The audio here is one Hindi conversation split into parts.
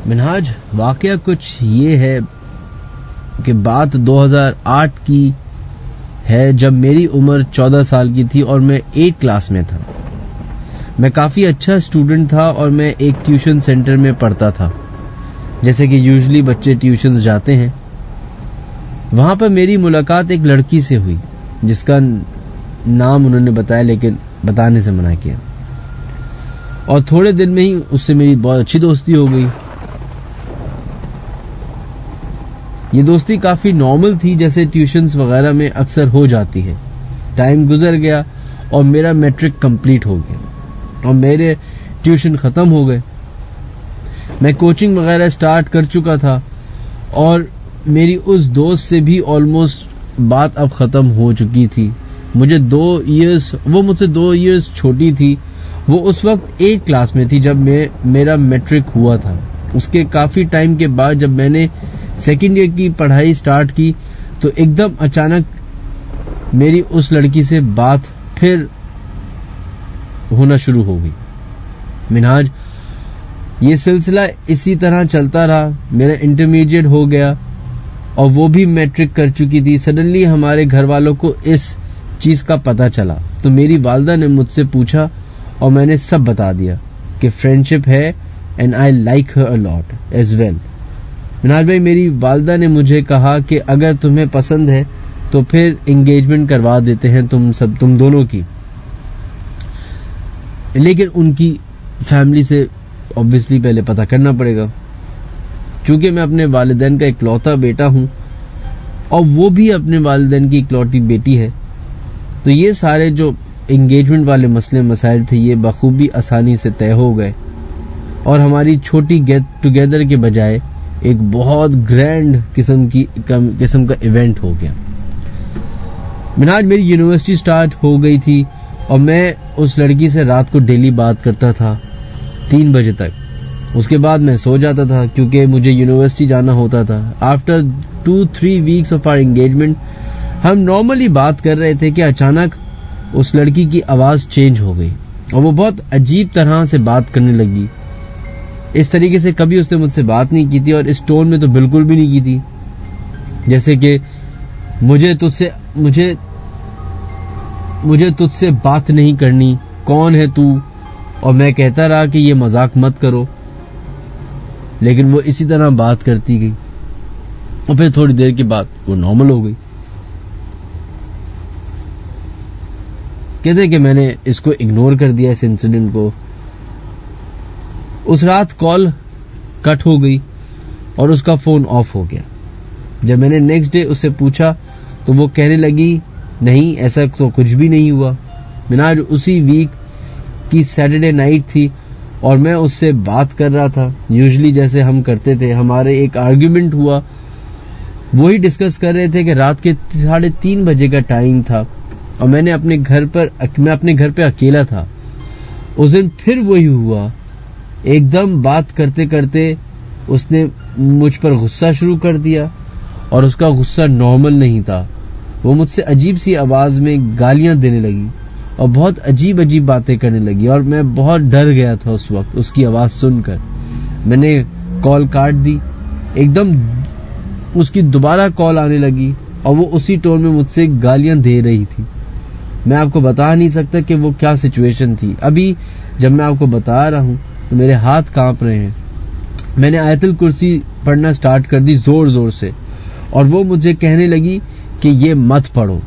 मिनहाज, वाकया कुछ ये है कि बात 2008 की है, जब मेरी उम्र 14 साल की थी और मैं 8 क्लास में था। मैं काफी अच्छा स्टूडेंट था और मैं एक ट्यूशन सेंटर में पढ़ता था, जैसे कि यूजुअली बच्चे ट्यूशंस जाते हैं। वहां पर मेरी मुलाकात एक लड़की से हुई जिसका नाम उन्होंने बताया, लेकिन बताने से मना किया। और थोड़े दिन में ही उससे मेरी बहुत अच्छी दोस्ती हो गई। ये दोस्ती काफी नॉर्मल थी, जैसे ट्यूशंस वगैरह में अक्सर हो जाती है। टाइम गुजर गया और मेरा मैट्रिक कंप्लीट हो गया और मेरे ट्यूशन खत्म हो गए। मैं कोचिंग वगैरह स्टार्ट कर चुका था और मेरी उस दोस्त से भी ऑलमोस्ट बात अब खत्म हो चुकी थी। वो मुझसे 2 इयर्स छोटी थी। वो उस वक्त 8 क्लास में थी जब मेरा मैट्रिक हुआ था। उसके काफी टाइम के बाद जब मैंने सेकेंड ईयर की पढ़ाई स्टार्ट की तो एकदम अचानक मेरी उस लड़की से बात फिर होना शुरू हो गई। मिनहाज, ये सिलसिला इसी तरह चलता रहा। मेरा इंटरमीडिएट हो गया और वो भी मैट्रिक कर चुकी थी। सडनली हमारे घर वालों को इस चीज का पता चला तो मेरी वालदा ने मुझसे पूछा और मैंने सब बता दिया कि फ्रेंडशिप है and I like her a lot as well. Minhaj भाई, मेरी वालदा ने मुझे कहा कि अगर तुम्हें पसंद है तो फिर एंगेजमेंट करवा देते हैं तुम दोनों की। लेकिन उनकी फैमिली से ऑब्वियसली पहले पता करना पड़ेगा। चूंकि मैं अपने वालिदैन का इकलौता बेटा हूं और वो भी अपने वालिदैन की इकलौती बेटी है, तो ये सारे जो एंगेजमेंट वाले मसले मसाइल थे ये बखूबी आसानी से तय हो गए और हमारी छोटी गेट टुगेदर के बजाय एक बहुत ग्रैंड किस्म का इवेंट हो गया। मिनहाज, मेरी यूनिवर्सिटी स्टार्ट हो गई थी और मैं उस लड़की से रात को डेली बात करता था 3 बजे तक। उसके बाद मैं सो जाता था क्योंकि मुझे यूनिवर्सिटी जाना होता था। After 2-3 weeks of our engagement हम नॉर्मली बात कर रहे थे कि अचानक उस लड़की की आवाज चेंज हो गई और वो बहुत अजीब तरह से बात करने लगी। इस तरीके से कभी उसने मुझसे बात नहीं की थी और इस टोन में तो बिल्कुल भी नहीं की थी, जैसे कि मुझे तुझसे बात नहीं करनी, कौन है तू। और मैं कहता रहा कि ये मजाक मत करो, लेकिन वो इसी तरह बात करती गई और फिर थोड़ी देर के बाद वो नॉर्मल हो गई। कहते कि मैंने इसको इग्नोर कर दिया, इस इंसिडेंट को। उस रात कॉल कट हो गई और उसका फोन ऑफ हो गया। जब मैंने नेक्स्ट डे उससे पूछा तो वो कहने लगी, नहीं ऐसा तो कुछ भी नहीं हुआ। मिनहाज, उसी वीक की सैटरडे नाइट थी और मैं उससे बात कर रहा था यूजुअली जैसे हम करते थे। हमारे एक आर्ग्यूमेंट हुआ, वही डिस्कस कर रहे थे कि रात के 3:30 बजे का टाइम था और मैं अपने घर पे अकेला था। उस दिन फिर वही हुआ। एकदम बात करते करते उसने मुझ पर गुस्सा शुरू कर दिया और उसका गुस्सा नॉर्मल नहीं था। वो मुझसे अजीब सी आवाज में गालियां देने लगी और बहुत अजीब अजीब बातें करने लगी और मैं बहुत डर गया था उस वक्त उसकी आवाज सुनकर। मैंने कॉल काट दी। एकदम उसकी दोबारा कॉल आने लगी और वो उसी टोन में मुझसे गालियां दे रही थी। मैं आपको बता नहीं सकता कि वो क्या सिचुएशन थी। अभी जब मैं आपको बता रहा हूं तो मेरे हाथ कांप रहे हैं। मैंने आयतुल कुर्सी पढ़ना स्टार्ट कर दी जोर जोर से और वो मुझे कहने लगी कि ये मत पढ़ो।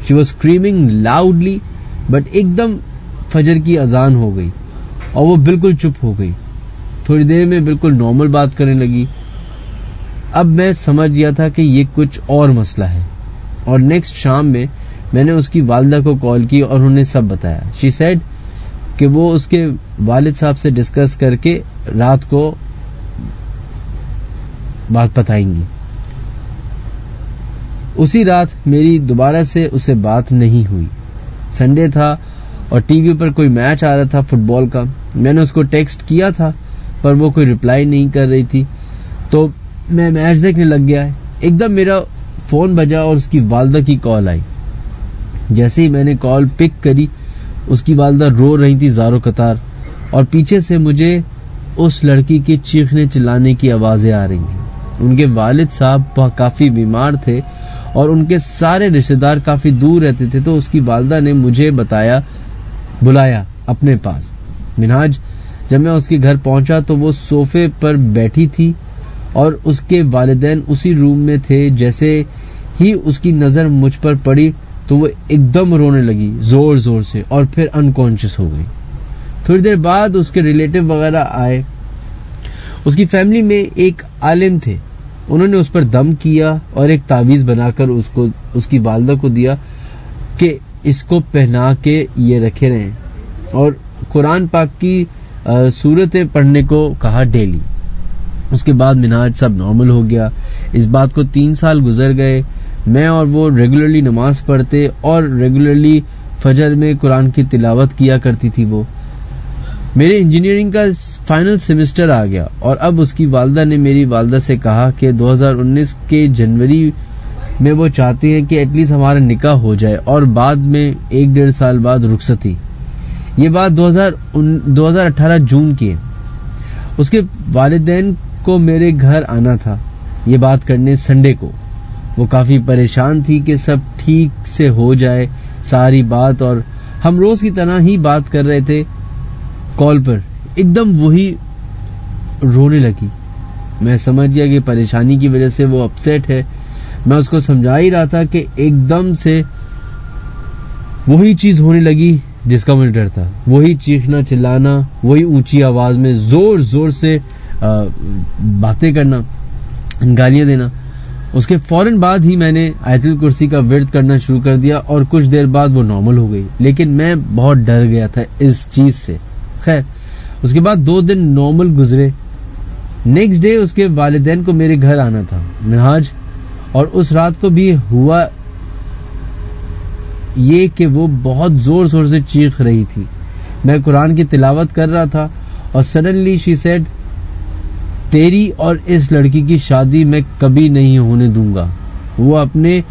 She was screaming loudly, but एकदम फजर की अजान हो गई और वो बिल्कुल चुप हो गई। थोड़ी देर में बिल्कुल नॉर्मल बात करने लगी। अब मैं समझ गया था कि ये कुछ और मसला है और नेक्स्ट शाम में मैंने उसकी वालिदा को कॉल की और उन्हें सब बताया। शी सेड कि वो उसके वालिद साहब से डिस्कस करके रात को बात बताएंगी। उसी रात मेरी दोबारा से उससे बात नहीं हुई। संडे था और टीवी पर कोई मैच आ रहा था फुटबॉल का। मैंने उसको टेक्स्ट किया था पर वो कोई रिप्लाई नहीं कर रही थी, तो मैं मैच देखने लग गया। एकदम मेरा फोन बजा और उसकी वालिदा की कॉल आई। जैसे ही मैंने कॉल पिक करी, उसकी वालिदा रो रही थी ज़ारो कतार और पीछे से मुझे उस लड़की के चीखने चिल्लाने की आवाजें आ रही थी। उनके वालिद साहब काफी बीमार थे और उनके सारे रिश्तेदार काफी दूर रहते थे, तो उसकी वालिदा ने मुझे बुलाया अपने पास। मिनहाज, जब मैं उसके घर पहुंचा तो वो सोफे पर बैठी थी और उसके वालिदैन उसी रूम में थे। जैसे ही उसकी नजर मुझ पर पड़ी तो वो एकदम रोने लगी जोर जोर से और फिर अनकॉन्शियस हो गई। थोड़ी देर बाद उसके रिलेटिव वगैरह आए। उसकी फैमिली में एक आलिम थे, उन्होंने उस पर दम किया और एक तावीज बनाकर उसको उसकी वालिदा को दिया कि इसको पहना के ये रखे रहें और कुरान पाक की सूरतें पढ़ने को कहा डेली। उसके बाद मिनहाज सब नॉर्मल हो गया। इस बात को 3 साल गुजर गए। मैं और वो रेगुलरली नमाज पढ़ते और रेगुलरली फजर में कुरान की तिलावत किया करती थी। वो मेरे इंजीनियरिंग का फाइनल सेमेस्टर आ गया और अब उसकी वालिदा ने मेरी वालिदा से कहा कि 2019 के जनवरी में वो चाहते हैं कि एटलीस्ट हमारा निकाह हो जाए और बाद में 1-1.5 साल बाद रुखसती। ये बात 2018 जून की है। उसके वालिदैन को मेरे घर आना था ये बात करने संडे को। वो काफी परेशान थी कि सब ठीक से हो जाए सारी बात, और हम रोज की तरह ही बात कर रहे थे कॉल पर। एकदम वही रोने लगी। मैं समझ गया कि परेशानी की वजह से वो अपसेट है। मैं उसको समझा ही रहा था कि एकदम से वही चीज होने लगी जिसका मुझे डर था। वही चीखना चिल्लाना, वही ऊंची आवाज में जोर जोर से बातें करना, गालियां देना। उसके फौरन बाद ही मैंने आयतुल कुर्सी का विर्द करना शुरू कर दिया और कुछ देर बाद वो नॉर्मल हो गई, लेकिन मैं बहुत डर गया था इस चीज से। खैर, उसके बाद 2 दिन नॉर्मल गुजरे। नेक्स्ट डे उसके वालिदैन को मेरे घर आना था मिनहाज, और उस रात को भी हुआ ये कि वो बहुत जोर जोर से चीख रही थी। मैं कुरान की तिलावत कर रहा था और सडनली शी सेड, तेरी और इस लड़की की शादी मैं कभी नहीं होने दूंगा। वो अपने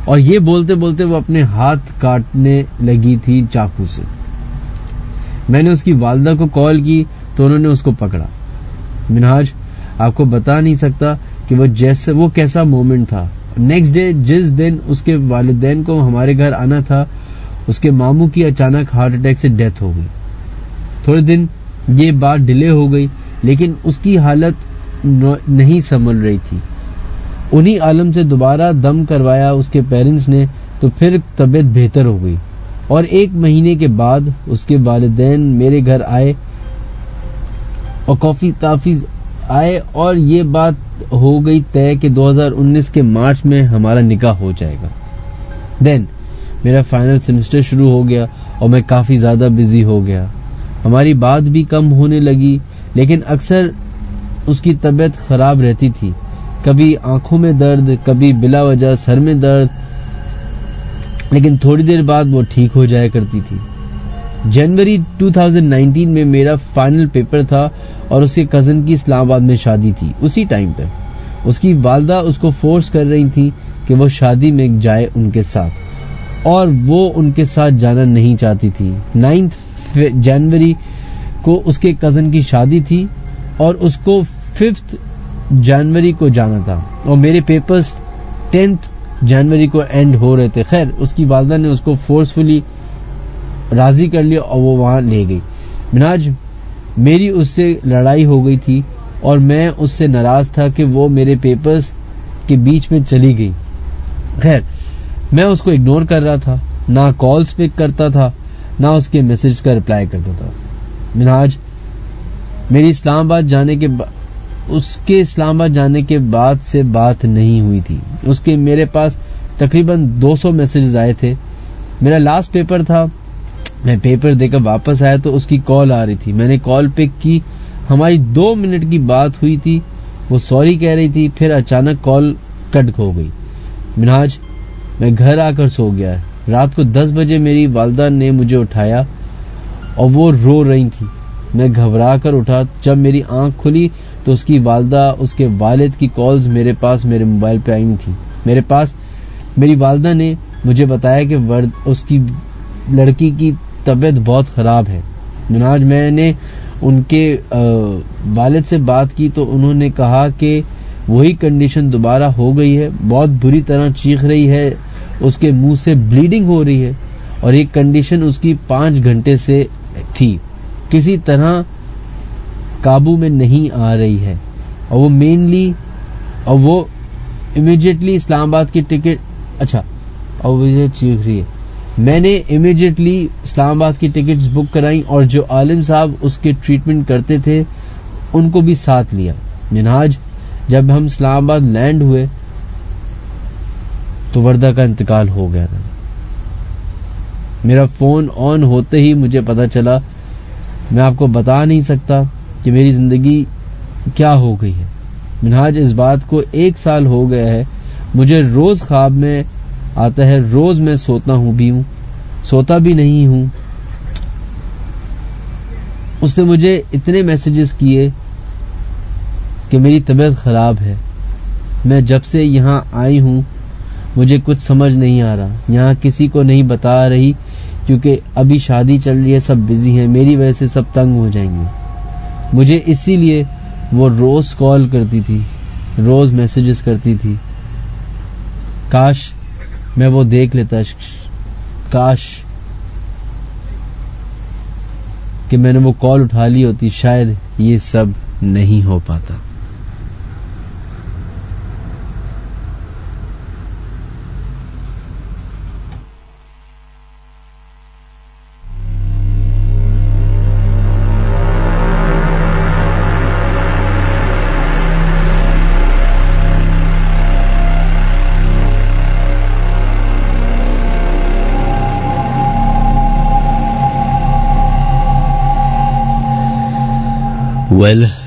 और ये बोलते बोलते वो अपने हाथ काटने लगी थी चाकू से। मैंने उसकी वालिदा को कॉल की तो उन्होंने उसको पकड़ा। मिनहाज, आपको बता नहीं सकता कि वो कैसा मोमेंट था। नेक्स्ट डे जिस दिन उसके वालिदैन को हमारे घर आना था, उसके मामू की अचानक हार्ट अटैक से डेथ हो गई। थोड़े दिन ये बात डिले हो गई, लेकिन उसकी हालत नहीं संभल रही थी। उन्हीं आलम से दोबारा दम करवाया उसके पेरेंट्स ने, तो फिर तबीयत बेहतर हो गई और 1 महीने के बाद उसके वालिदैन मेरे घर आए और काफी आए और ये बात हो गई तय कि 2019 के मार्च में हमारा निकाह हो जाएगा। देन मेरा फाइनल सेमेस्टर शुरू हो गया और मैं काफी ज्यादा बिजी हो गया। हमारी बात भी कम होने लगी, लेकिन अक्सर उसकी तबीयत खराब रहती थी। कभी आंखों में दर्द, कभी बिला वजह सर में दर्द, लेकिन थोड़ी देर बाद वो ठीक हो जाया करती थी। जनवरी 2019 में मेरा फाइनल पेपर था और उसके कजन की इस्लामाबाद में शादी थी। उसी टाइम पर उसकी वालिदा उसको फोर्स कर रही थी कि वो शादी में जाए उनके साथ, और वो उनके साथ जाना नहीं चाहती थी। 9 जनवरी को उसके कजन की शादी थी और उसको 5 जनवरी को जाना था और मेरे पेपर्स 10 जनवरी को एंड हो रहे थे। खैर, उसकी वालिदा ने उसको फोर्सफुली राजी कर लिया और वो वहां ले गई। मिनहाज, मेरी उससे लड़ाई हो गई थी और मैं उससे नाराज था कि वो मेरे पेपर्स के बीच में चली गई। खैर, मैं उसको इग्नोर कर रहा था, ना कॉल्स पिक करता था, ना उसके मैसेज का रिप्लाई करता था। मिनहाज, मेरी उसके इस्लामाबाद जाने के बाद से बात नहीं हुई थी। उसके मेरे पास तकरीबन 200 मैसेजेस आए थे। मेरा लास्ट पेपर था, मैं पेपर देकर वापस आया तो उसकी कॉल आ रही थी। मैंने कॉल पिक की, हमारी 2 मिनट की बात हुई थी। वो सॉरी कह रही थी, फिर अचानक कॉल कट हो गई। मिनहाज, मैं घर आकर सो गया। रात को 10 बजे मेरी वालिदा ने मुझे उठाया और वो रो रही थी। मैं घबरा कर उठा। जब मेरी आंख खुली तो उसकी वालिदा, उसके वालिद की कॉल्स मेरे पास मेरे मोबाइल पे आई थी। मेरे पास मेरी वालिदा ने मुझे बताया कि उसकी लड़की की तबीयत बहुत खराब है मिनाज मैंने उनके वालिद से बात की तो उन्होंने कहा कि वही कंडीशन दोबारा हो गई है, बहुत बुरी तरह चीख रही है, उसके मुंह से ब्लीडिंग हो रही है और ये कंडीशन उसकी 5 घंटे से थी, किसी तरह काबू में नहीं आ रही है और वो इमीडिएटली इस्लामाबाद की टिकट और वो चीख रही है। मैंने इमीडिएटली इस्लामाबाद की टिकट्स बुक कराई और जो आलिम साहब उसके ट्रीटमेंट करते थे उनको भी साथ लिया। मिनहाज, जब हम इस्लामाबाद लैंड हुए तो वर्दा का इंतकाल हो गया था। मेरा फोन ऑन होते ही मुझे पता चला, मैं आपको बता नहीं सकता कि मेरी जिंदगी क्या हो गई है। मिनहाज, इस बात को 1 साल हो गया है, मुझे रोज ख्वाब में आता है, रोज मैं सोता भी नहीं हूं। उसने मुझे इतने मैसेजेस किए कि मेरी तबीयत खराब है, मैं जब से यहां आई हूं मुझे कुछ समझ नहीं आ रहा, यहां किसी को नहीं बता रही क्योंकि अभी शादी चल रही है, सब बिजी हैं, मेरी वजह से सब तंग हो जाएंगे। मुझे इसीलिए वो रोज कॉल करती थी, रोज मैसेजेस करती थी। काश मैं वो देख लेता, काश कि मैंने वो कॉल उठा ली होती, शायद ये सब नहीं हो पाता।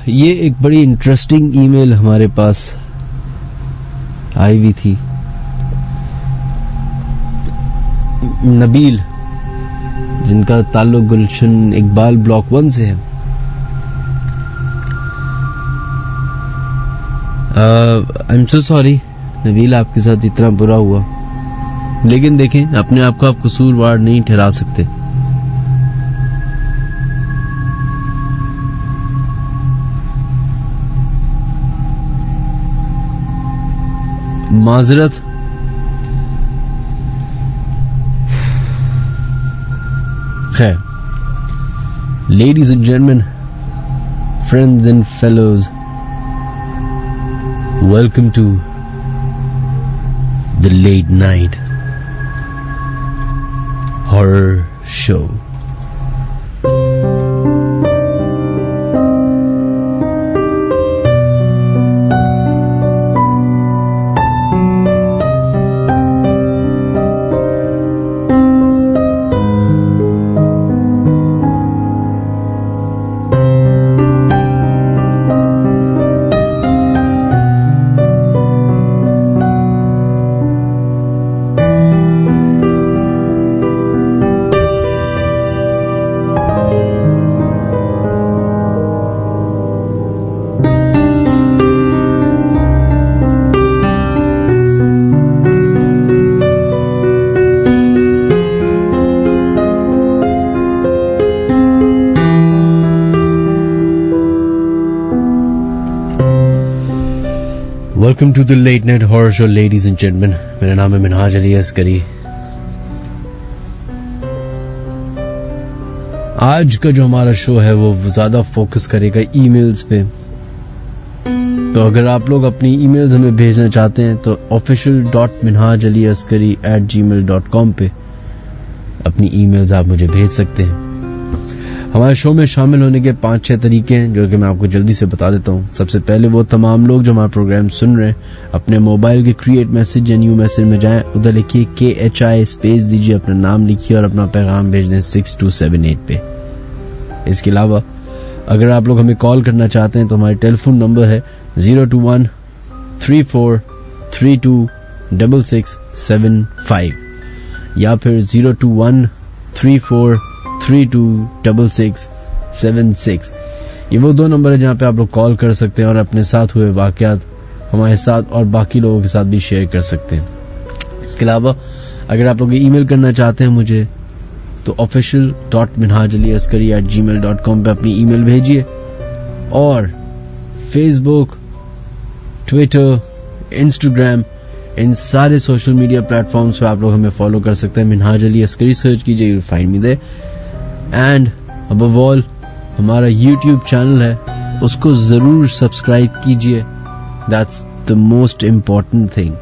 ये एक बड़ी इंटरेस्टिंग ईमेल हमारे पास आई हुई थी। नबील, जिनका ताल्लुक गुलशन इकबाल ब्लॉक 1 से है, I am so sorry Nabeel, आपके साथ इतना बुरा हुआ, लेकिन देखें, अपने आप को आप कसूरवार नहीं ठहरा सकते। माजरत, खैर, ladies and gentleman, friends and fellows, welcome to the late night horror show. Welcome to the late night horror show ladies and gentleman, मेरा नाम है मिनहाज अली अस्करी। आज का जो हमारा शो है वो ज्यादा फोकस करेगा ईमेल्स पे। तो अगर आप लोग अपनी ईमेल्स हमें भेजना चाहते हैं तो official.minhajaliaskari@gmail.com पे अपनी ईमेल्स आप मुझे भेज सकते हैं। हमारे शो में शामिल होने के 5-6 तरीके हैं जो कि मैं आपको जल्दी से बता देता हूँ। सबसे पहले वो तमाम लोग जो हमारा प्रोग्राम सुन रहे हैं, अपने मोबाइल के क्रिएट मैसेज या न्यू मैसेज में जाएं, उधर लिखिए KHI स्पेस दीजिए, अपना नाम लिखिए और अपना पैगाम भेज दें 6278 पे। इसके अलावा अगर आप लोग हमें कॉल करना चाहते हैं तो हमारे टेलीफोन नंबर है 021-3432-6675 या फिर 021-3432-6676। ये वो 2 नंबर है जहां पे आप लोग कॉल कर सकते हैं और अपने साथ हुए वाकयात हमारे साथ और बाकी लोगों के साथ भी शेयर कर सकते हैं। इसके अलावा अगर आप लोग ईमेल करना चाहते हैं मुझे तो official.minhajaliaskari@gmail.com पे अपनी ईमेल भेजिए। और फेसबुक, ट्विटर, इंस्टाग्राम, इन सारे सोशल मीडिया प्लेटफॉर्म्स पे आप लोग हमें फॉलो कर सकते हैं। मिनहाज अली अस्करी सर्च कीजिए, you find me there. And above all हमारा यूट्यूब चैनल है, उसको जरूर सब्सक्राइब कीजिए। That's the most important thing.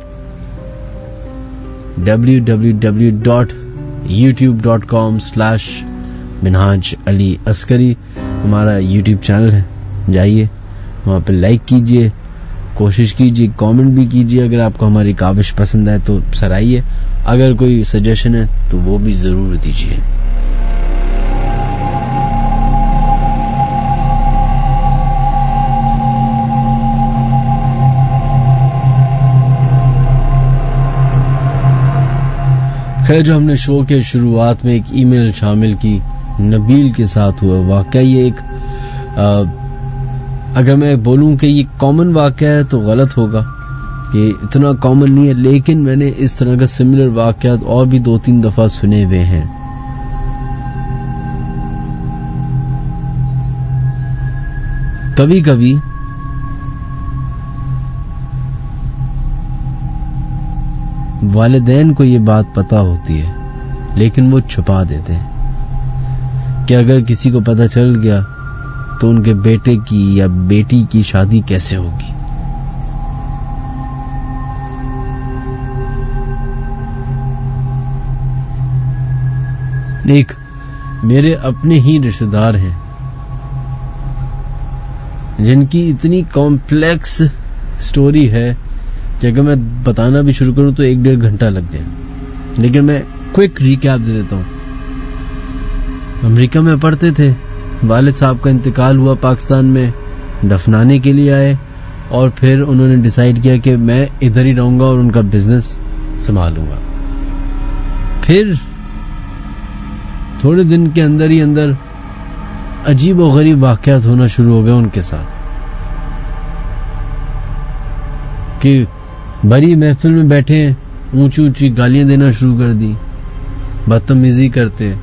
www.youtube.com/Minhaj Ali Askari हमारा यूट्यूब चैनल है, जाइए वहां पे लाइक कीजिए, कोशिश कीजिए, कमेंट भी कीजिए। अगर आपको हमारी काविश पसंद है तो सराहिए, अगर कोई सजेशन है तो वो भी जरूर दीजिए। खैर, जो हमने शो के शुरुआत में एक ईमेल शामिल की नबील के साथ हुआ वाकया, ये एक अगर मैं बोलूं कि ये कॉमन वाकया है तो गलत होगा, कि इतना कॉमन नहीं है, लेकिन मैंने इस तरह का सिमिलर वाकयात और भी 2-3 दफा सुने हुए हैं। कभी कभी वालिदैन को ये बात पता होती है, लेकिन वो छुपा देते हैं कि अगर किसी को पता चल गया तो उनके बेटे की या बेटी की शादी कैसे होगी। एक मेरे अपने ही रिश्तेदार हैं जिनकी इतनी कॉम्प्लेक्स स्टोरी है कि अगर मैं बताना भी शुरू करूं तो 1-1.5 घंटा लग जाए, लेकिन मैं क्विक रिकैप दे देता हूं। अमेरिका में पढ़ते थे, वालिद साहब का इंतकाल हुआ, पाकिस्तान में दफनाने के लिए आए और फिर उन्होंने डिसाइड किया कि मैं इधर ही रहूंगा और उनका बिजनेस संभालूंगा। फिर थोड़े दिन के अंदर ही अंदर अजीब और गरीब वाकयात होना शुरू हो गए उनके साथ, कि बड़ी महफिल में बैठे हैं, ऊंची ऊंची गालियां देना शुरू कर दी, बदतमीजी करते।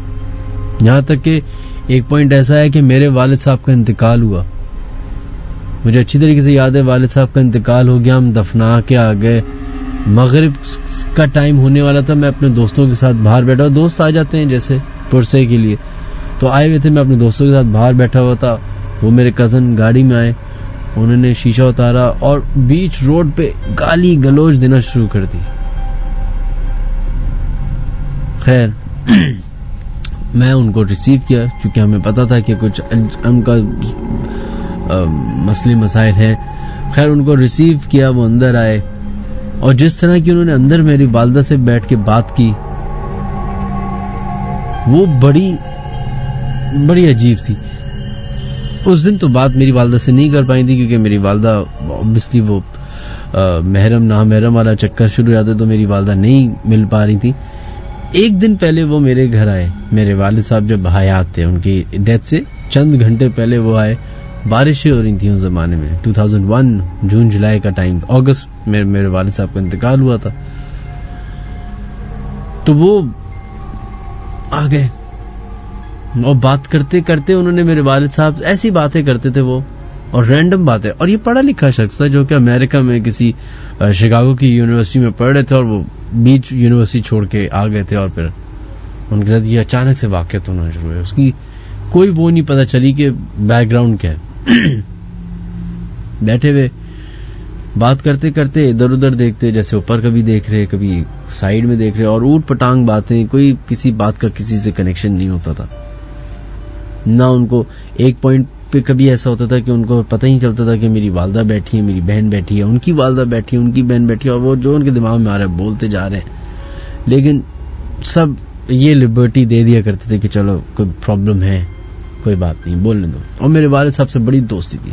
यहां तक कि एक पॉइंट ऐसा है कि मेरे वालिद साहब का इंतकाल हुआ, मुझे अच्छी तरीके से याद है, वालिद साहब का इंतकाल हो गया, हम दफना के आ गए, मगरिब का टाइम होने वाला था, मैं अपने दोस्तों के साथ बाहर बैठा, दोस्त आ जाते हैं जैसे पुरसे के लिए, तो आए हुए थे, मैं अपने दोस्तों के साथ बाहर बैठा हुआ था, वो मेरे कजन गाड़ी में आए, उन्होंने शीशा उतारा और बीच रोड पे गाली गलौज देना शुरू कर दी। खैर मैं उनको रिसीव किया, क्योंकि हमें पता था कि कुछ उनका मसले मसाइल हैं। खैर उनको रिसीव किया, वो अंदर आए और जिस तरह की उन्होंने अंदर मेरी वालदा से बैठ के बात की, वो बड़ी बड़ी अजीब थी। उस दिन तो बात मेरी वालदा से नहीं कर पाई थी, क्योंकि मेरी वालदा ऑब्वियसली वो महरम ना महरम वाला चक्कर शुरू हो जाता, तो मेरी वालदा नहीं मिल पा रही थी। एक दिन पहले वो मेरे घर आए, मेरे वालिद साहब जब हयात थे, उनकी डेथ से चंद घंटे पहले वो आए। बारिशें हो रही थी उस जमाने में, 2001 जून जुलाई का टाइम, अगस्त में मेरे वालिद साहब का इंतकाल हुआ था। तो वो आ गए और बात करते करते उन्होंने, मेरे वालिद साहब ऐसी बातें करते थे वो, और रैंडम बातें, और ये पढ़ा लिखा शख्स था जो कि अमेरिका में किसी शिकागो की यूनिवर्सिटी में पढ़ रहे थे, और वो बीच यूनिवर्सिटी छोड़ के आ गए थे, और फिर उनके साथ ये अचानक से वाकयात होना शुरू हुए। उसकी कोई वो नहीं पता चली कि बैकग्राउंड क्या है। बैठे हुए बात करते करते इधर उधर देखते, जैसे ऊपर कभी देख रहे, कभी साइड में देख रहे, और ऊट पटांग बातें, कोई किसी बात का किसी से कनेक्शन नहीं होता था ना उनको। एक पॉइंट पे कभी ऐसा होता था कि उनको पता ही चलता था कि मेरी वालदा बैठी है, मेरी बहन बैठी है, उनकी वालदा बैठी है, उनकी बहन बैठी है, और वो जो उनके दिमाग में आ रहा है बोलते जा रहे हैं। लेकिन सब ये लिबर्टी दे दिया करते थे कि चलो कोई प्रॉब्लम है, कोई बात नहीं, बोलने दो। और मेरे वालिद साहब से बड़ी दोस्ती थी,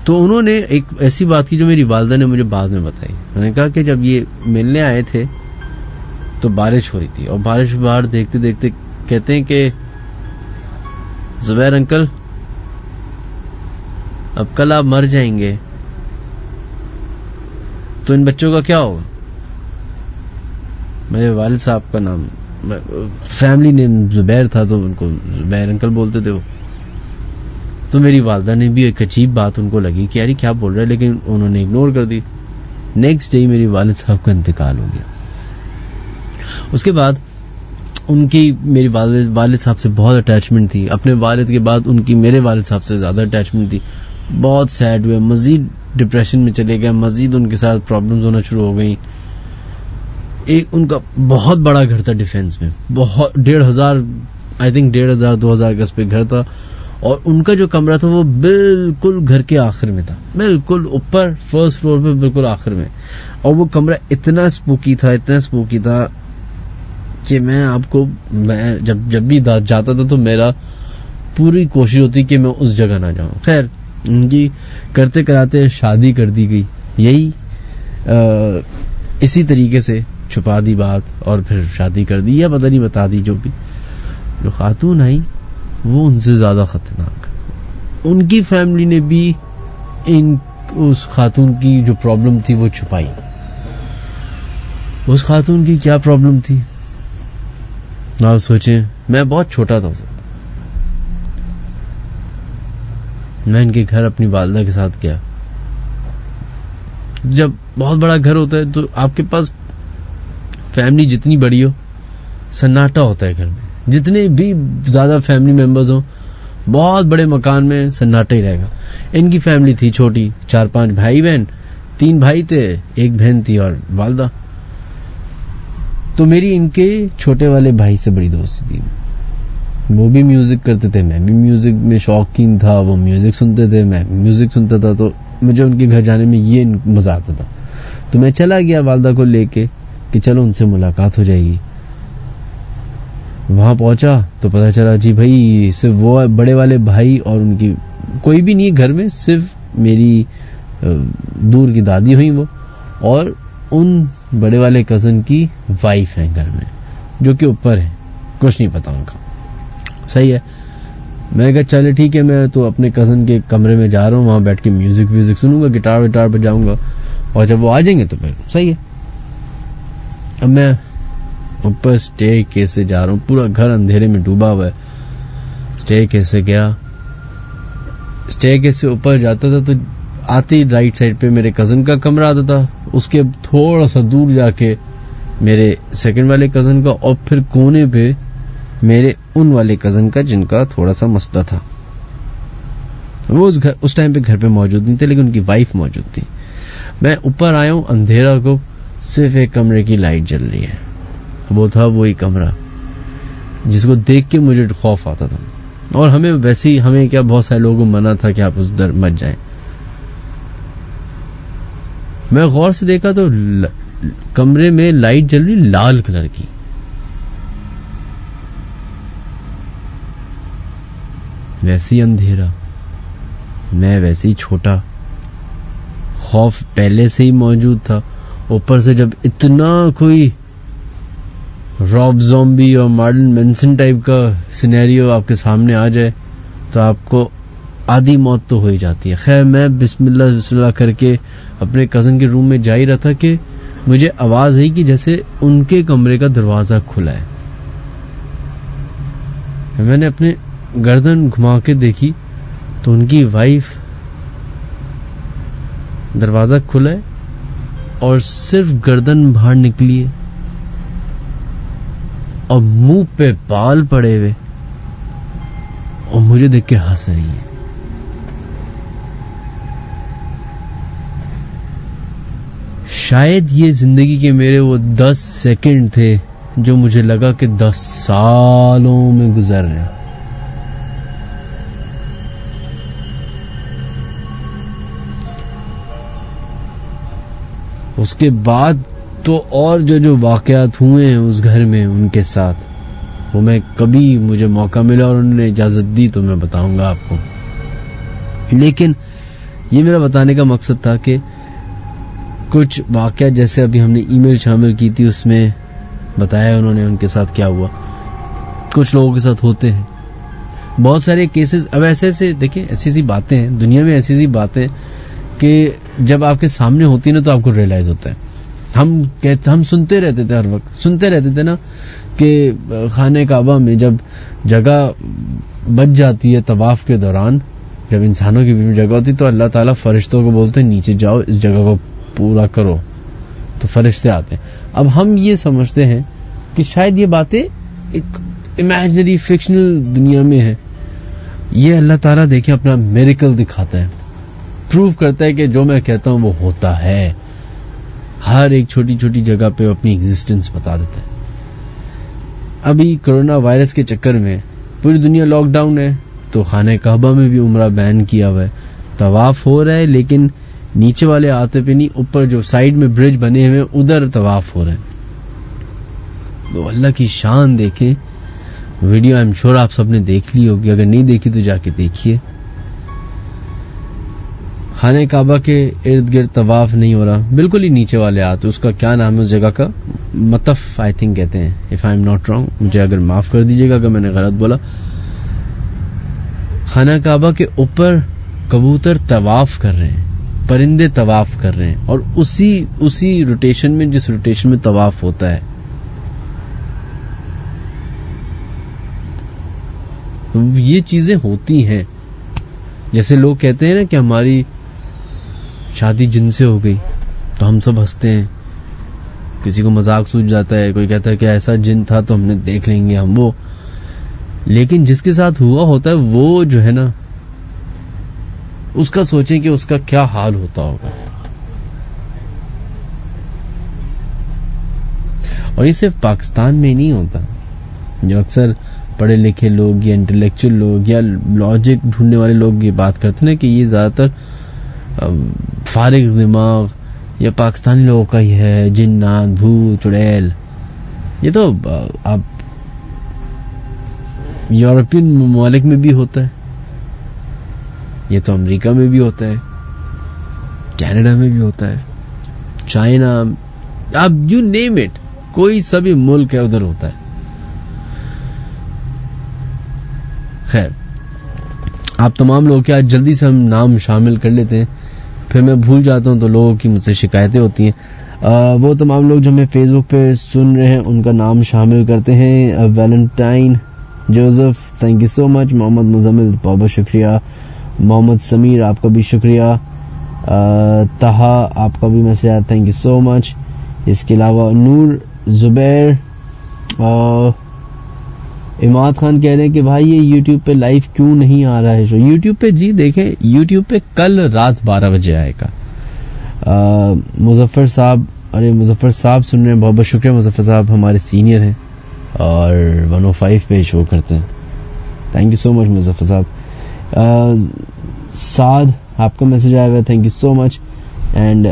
तो उन्होंने एक ऐसी बात की जो मेरी वालदा ने मुझे बाद में बताई। उन्होंने कहा कि जब ये मिलने आए थे तो बारिश हो रही थी, और बारिश बाहर देखते देखते कहते हैं कि जुबैर अंकल, अब कल आप मर जाएंगे तो इन बच्चों का क्या होगा। मेरे वालिद साहब का नाम, फैमिली नेम जुबैर था, तो उनको जुबैर अंकल बोलते थे वो। तो मेरी वालदा ने भी एक अजीब बात उनको लगी कि यार क्या बोल रहा है, लेकिन उन्होंने इग्नोर कर दी। नेक्स्ट डे मेरी वालिद साहब का इंतकाल हो गया। उसके बाद उनकी मेरी वालिद साहब से बहुत अटैचमेंट थी। अपने वालिद के बाद उनकी मेरे वालिद साहब से ज्यादा अटैचमेंट थी। बहुत सैड हुए, मजीद डिप्रेशन में चले गए, मजीद उनके साथ प्रॉब्लम्स होना शुरू हो गई। एक उनका बहुत बड़ा घर था डिफेंस में, बहुत 1,500 गज पे घर था, और उनका जो कमरा था वो बिल्कुल घर के आखिर में था, बिल्कुल ऊपर फर्स्ट फ्लोर पे बिल्कुल आखिर में। और वो कमरा इतना स्पूकी था कि मैं जब भी जाता था तो मेरा पूरी कोशिश होती कि मैं उस जगह ना जाऊं। खैर, उनकी करते कराते शादी कर दी गई, यही इसी तरीके से छुपा दी बात और फिर शादी कर दी, या पता नहीं बता दी। जो भी जो खातून आई वो उनसे ज्यादा खतरनाक। उनकी फैमिली ने भी उस खातून की जो प्रॉब्लम थी वो छुपाई। उस खातून की क्या प्रॉब्लम थी आप सोचें। मैं बहुत छोटा था उस वक्त, मैं इनके घर अपनी वालदा के साथ गया। जब बहुत बड़ा घर होता है तो आपके पास फैमिली जितनी बड़ी हो, सन्नाटा होता है घर में। जितने भी ज्यादा फैमिली मेंबर्स हो, बहुत बड़े मकान में सन्नाटा ही रहेगा। इनकी फैमिली थी छोटी, 4-5 भाई बहन, 3 भाई थे, 1 बहन थी और वालदा। तो मेरी इनके छोटे वाले भाई से बड़ी दोस्ती थी। वो भी म्यूजिक करते थे, मैं भी म्यूजिक में शौकीन था। वो म्यूजिक सुनते थे, मैं म्यूजिक सुनता था। तो मुझे उनके घर जाने में ये मजा आता था। तो मैं चला गया वालदा को लेके कि चलो उनसे मुलाकात हो जाएगी। वहां पहुंचा तो पता चला जी भाई सिर्फ वो बड़े वाले भाई और उनकी कोई भी नहीं घर में, सिर्फ मेरी दूर की दादी हुई वो, और उन बड़े वाले कजन की वाइफ है घर में, जो कि ऊपर है, कुछ नहीं पता उनका। सही है, मैं कहा चले ठीक है, मैं तो अपने कजन के कमरे में जा रहा हूँ, वहां बैठ के म्यूजिक सुनूंगा, गिटार विटार बजाऊंगा, और जब वो आ जाएंगे तो फिर सही है। अब मैं ऊपर स्टे केस से जा रहा हूँ, पूरा घर अंधेरे में डूबा हुआ है। स्टे केस से गया, स्टे केस से ऊपर जाता था तो आती राइट साइड पे मेरे कजन का कमरा आता था, उसके थोड़ा सा दूर जाके मेरे सेकंड वाले कजन का, और फिर कोने पे मेरे उन वाले कजन का जिनका थोड़ा सा मसला था। वो उस टाइम पे घर पे मौजूद नहीं थे, लेकिन उनकी वाइफ मौजूद थी। मैं ऊपर आया हूं, अंधेरा को, सिर्फ एक कमरे की लाइट जल रही है। वो था वही कमरा जिसको देख के मुझे खौफ आता था। और हमें क्या, बहुत सारे लोगों को मना था कि आप उधर मत जाएं। मैं गौर से देखा तो कमरे में लाइट जल रही लाल कलर की। वैसी अंधेरा, मैं वैसे ही छोटा, खौफ पहले से ही मौजूद था। ऊपर से जब इतना कोई रॉब ज़ॉम्बी और मार्लन मैनसन टाइप का सिनेरियो आपके सामने आ जाए तो आपको आधी मौत तो हो ही जाती है। खैर, मैं बिस्मिल्लाह करके अपने कजन के रूम में जा ही रहा था कि मुझे आवाज आई कि जैसे उनके कमरे का दरवाजा खुला है। मैंने अपने गर्दन घुमा के देखी तो उनकी वाइफ, दरवाजा खुला है और सिर्फ गर्दन बाहर निकली है और मुंह पे बाल पड़े हुए, और मुझे देख के हंस रही है। शायद ये जिंदगी के मेरे वो 10 सेकंड थे जो मुझे लगा कि 10 सालों में गुजर रहे हैं। उसके बाद तो और जो वाकयात हुए हैं उस घर में उनके साथ, वो मैं कभी मुझे मौका मिला और उन्होंने इजाजत दी तो मैं बताऊंगा आपको। लेकिन ये मेरा बताने का मकसद था कि कुछ वाकयात, जैसे अभी हमने ईमेल शामिल की थी, उसमें बताया उन्होंने उनके साथ क्या हुआ, कुछ लोगों के साथ होते हैं बहुत सारे केसेस। अब ऐसे देखिए, ऐसी बातें हैं दुनिया में, ऐसी बातें कि जब आपके सामने होती है ना तो आपको रियलाइज होता है। हम सुनते रहते थे, हर वक्त सुनते रहते थे ना कि खाने काबा में जब जगह बच जाती है तवाफ के दौरान, जब इंसानों की भी जगह होती तो अल्लाह ताला फरिश्तों को बोलते हैं नीचे जाओ, इस जगह को पूरा करो, तो फरिश्ते आते हैं। अब हम ये समझते हैं कि शायद ये बातें एक इमेजिनरी फिक्शनल दुनिया में है। ये अल्लाह ताला देखे अपना मिरेकल दिखाता है, प्रूव करता है कि जो मैं कहता हूं वो होता है। हर एक छोटी छोटी जगह पे अपनी एग्जिस्टेंस बता देता है। अभी कोरोना वायरस के चक्कर में पूरी दुनिया लॉकडाउन है, तो खाने काबा में भी उम्रा बैन किया हुआ है। तवाफ हो रहा है लेकिन नीचे वाले आते पे नहीं, ऊपर जो साइड में ब्रिज बने हुए उधर तवाफ हो रहा है। तो अल्लाह की शान देखें। वीडियो आई एम श्योर आप सबने देख ली होगी, अगर नहीं देखी तो जाके देखिए। खाने काबा के इर्द गिर्द तवाफ नहीं हो रहा, बिल्कुल ही नीचे वाले आते, उसका क्या नाम है उस जगह का, मतफ आई थिंक कहते हैं, if I am not wrong, मुझे अगर माफ कर दीजिएगा अगर मैंने गलत बोला। खाना काबा के ऊपर कबूतर तवाफ कर रहे हैं, परिंदे तवाफ कर रहे हैं, और उसी रोटेशन में जिस रोटेशन में तवाफ होता है। तो ये चीजें होती हैं। जैसे लोग कहते हैं ना कि हमारी शादी जिन से हो गई, तो हम सब हंसते हैं, किसी को मजाक सूझ जाता है, कोई कहता है कि ऐसा जिन था तो हमने देख लेंगे हम वो। लेकिन जिसके साथ हुआ होता है वो जो है ना, उसका सोचें कि उसका क्या हाल होता होगा। और ये सिर्फ पाकिस्तान में नहीं होता। जो अक्सर पढ़े लिखे लोग या इंटेलेक्चुअल लोग या लॉजिक ढूंढने वाले लोग ये बात करते हैं कि ये ज्यादातर फारिग दिमाग या पाकिस्तानी लोगों का ही है, जिन्नात, भूत, चुड़ैल। ये तो आप यूरोपियन ममालिक में भी होता है, ये तो अमेरिका में भी होता है, कनाडा में भी होता है, चाइना, आप यू नेम इट, कोई सभी मुल्क है उधर होता है। खैर, आप तमाम लोग क्या जल्दी से हम नाम शामिल कर लेते हैं, फिर मैं भूल जाता हूं तो लोगों की मुझसे शिकायतें होती हैं। वो तमाम लोग जो हमें फेसबुक पे सुन रहे हैं उनका नाम शामिल करते हैं। Valentine Joseph, thank you so much. Mohammed Muzammil, बहुत बहुत शुक्रिया। मोहम्मद समीर, आपका भी शुक्रिया। तहा, आपका भी मैसेज आया, थैंक यू सो मच। इसके अलावा नूर जुबैर, इमाद खान कह रहे हैं कि भाई ये YouTube पे लाइव क्यों नहीं आ रहा है शो। YouTube पे जी देखें, YouTube पे कल रात 12 बजे आएगा। मुजफ्फर साहब, अरे मुजफ्फर साहब सुन रहे हैं, बहुत बहुत शुक्रिया। मुजफ्फर साहब हमारे सीनियर हैं और 105 पे शो करते हैं, thank you so much Muzaffar साहब। साद, आपका मैसेज आया हुआ है, thank you so much. And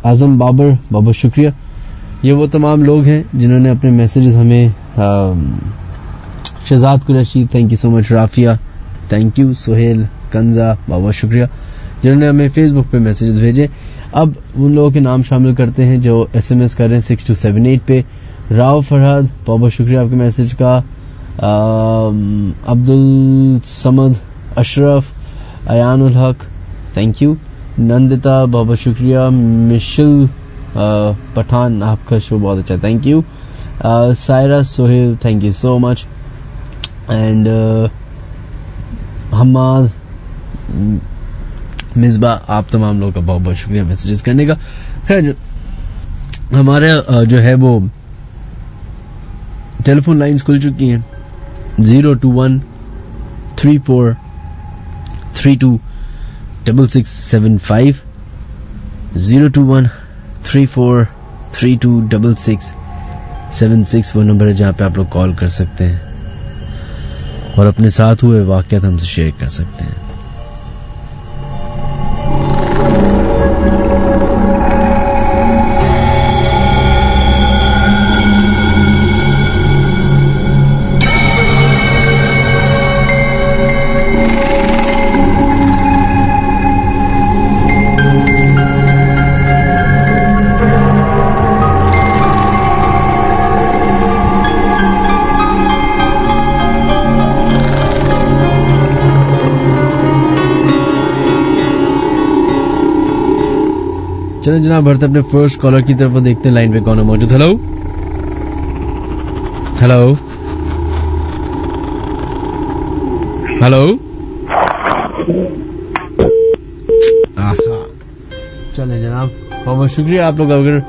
Azam Babar, बहुत बहुत शुक्रिया। ये वो तमाम लोग हैं जिन्होंने अपने मैसेजेस हमें Shahzad Qureshi, thank you so much. Rafia, thank you. Sohail Kanza, बहुत बहुत शुक्रिया जिन्होंने हमें फेसबुक पे मैसेजेस भेजे। अब उन लोगों के नाम शामिल करते हैं जो SMS कर रहे हैं 6278 पे। राव फरहाद, बहुत बहुत शुक्रिया आपके मैसेज का। अब्दुल समद, अशरफ, अयानुल हक, थैंक यू। नंदिता, बहुत बहुत शुक्रिया। मिशल पठान, आपका शो बहुत अच्छा, thank you. Saira Sohail, thank you so much. And Hammad Misbah, आप तमाम लोगों का बहुत बहुत शुक्रिया मैसेजेस करने का। खैर, हमारे जो है वो टेलीफोन लाइंस खुल चुकी हैं 021-3432-6675 021-3432-6676 वो नंबर है जहां पे आप लोग कॉल कर सकते हैं और अपने साथ हुए वाकयात हमसे शेयर कर सकते हैं। चलो जनाब बढ़ते अपने फर्स्ट कॉलर की तरफ, देखते हैं लाइन पे कौन है मौजूद। Hello hello hello. चले जनाब, बहुत बहुत शुक्रिया आप लोग। अगर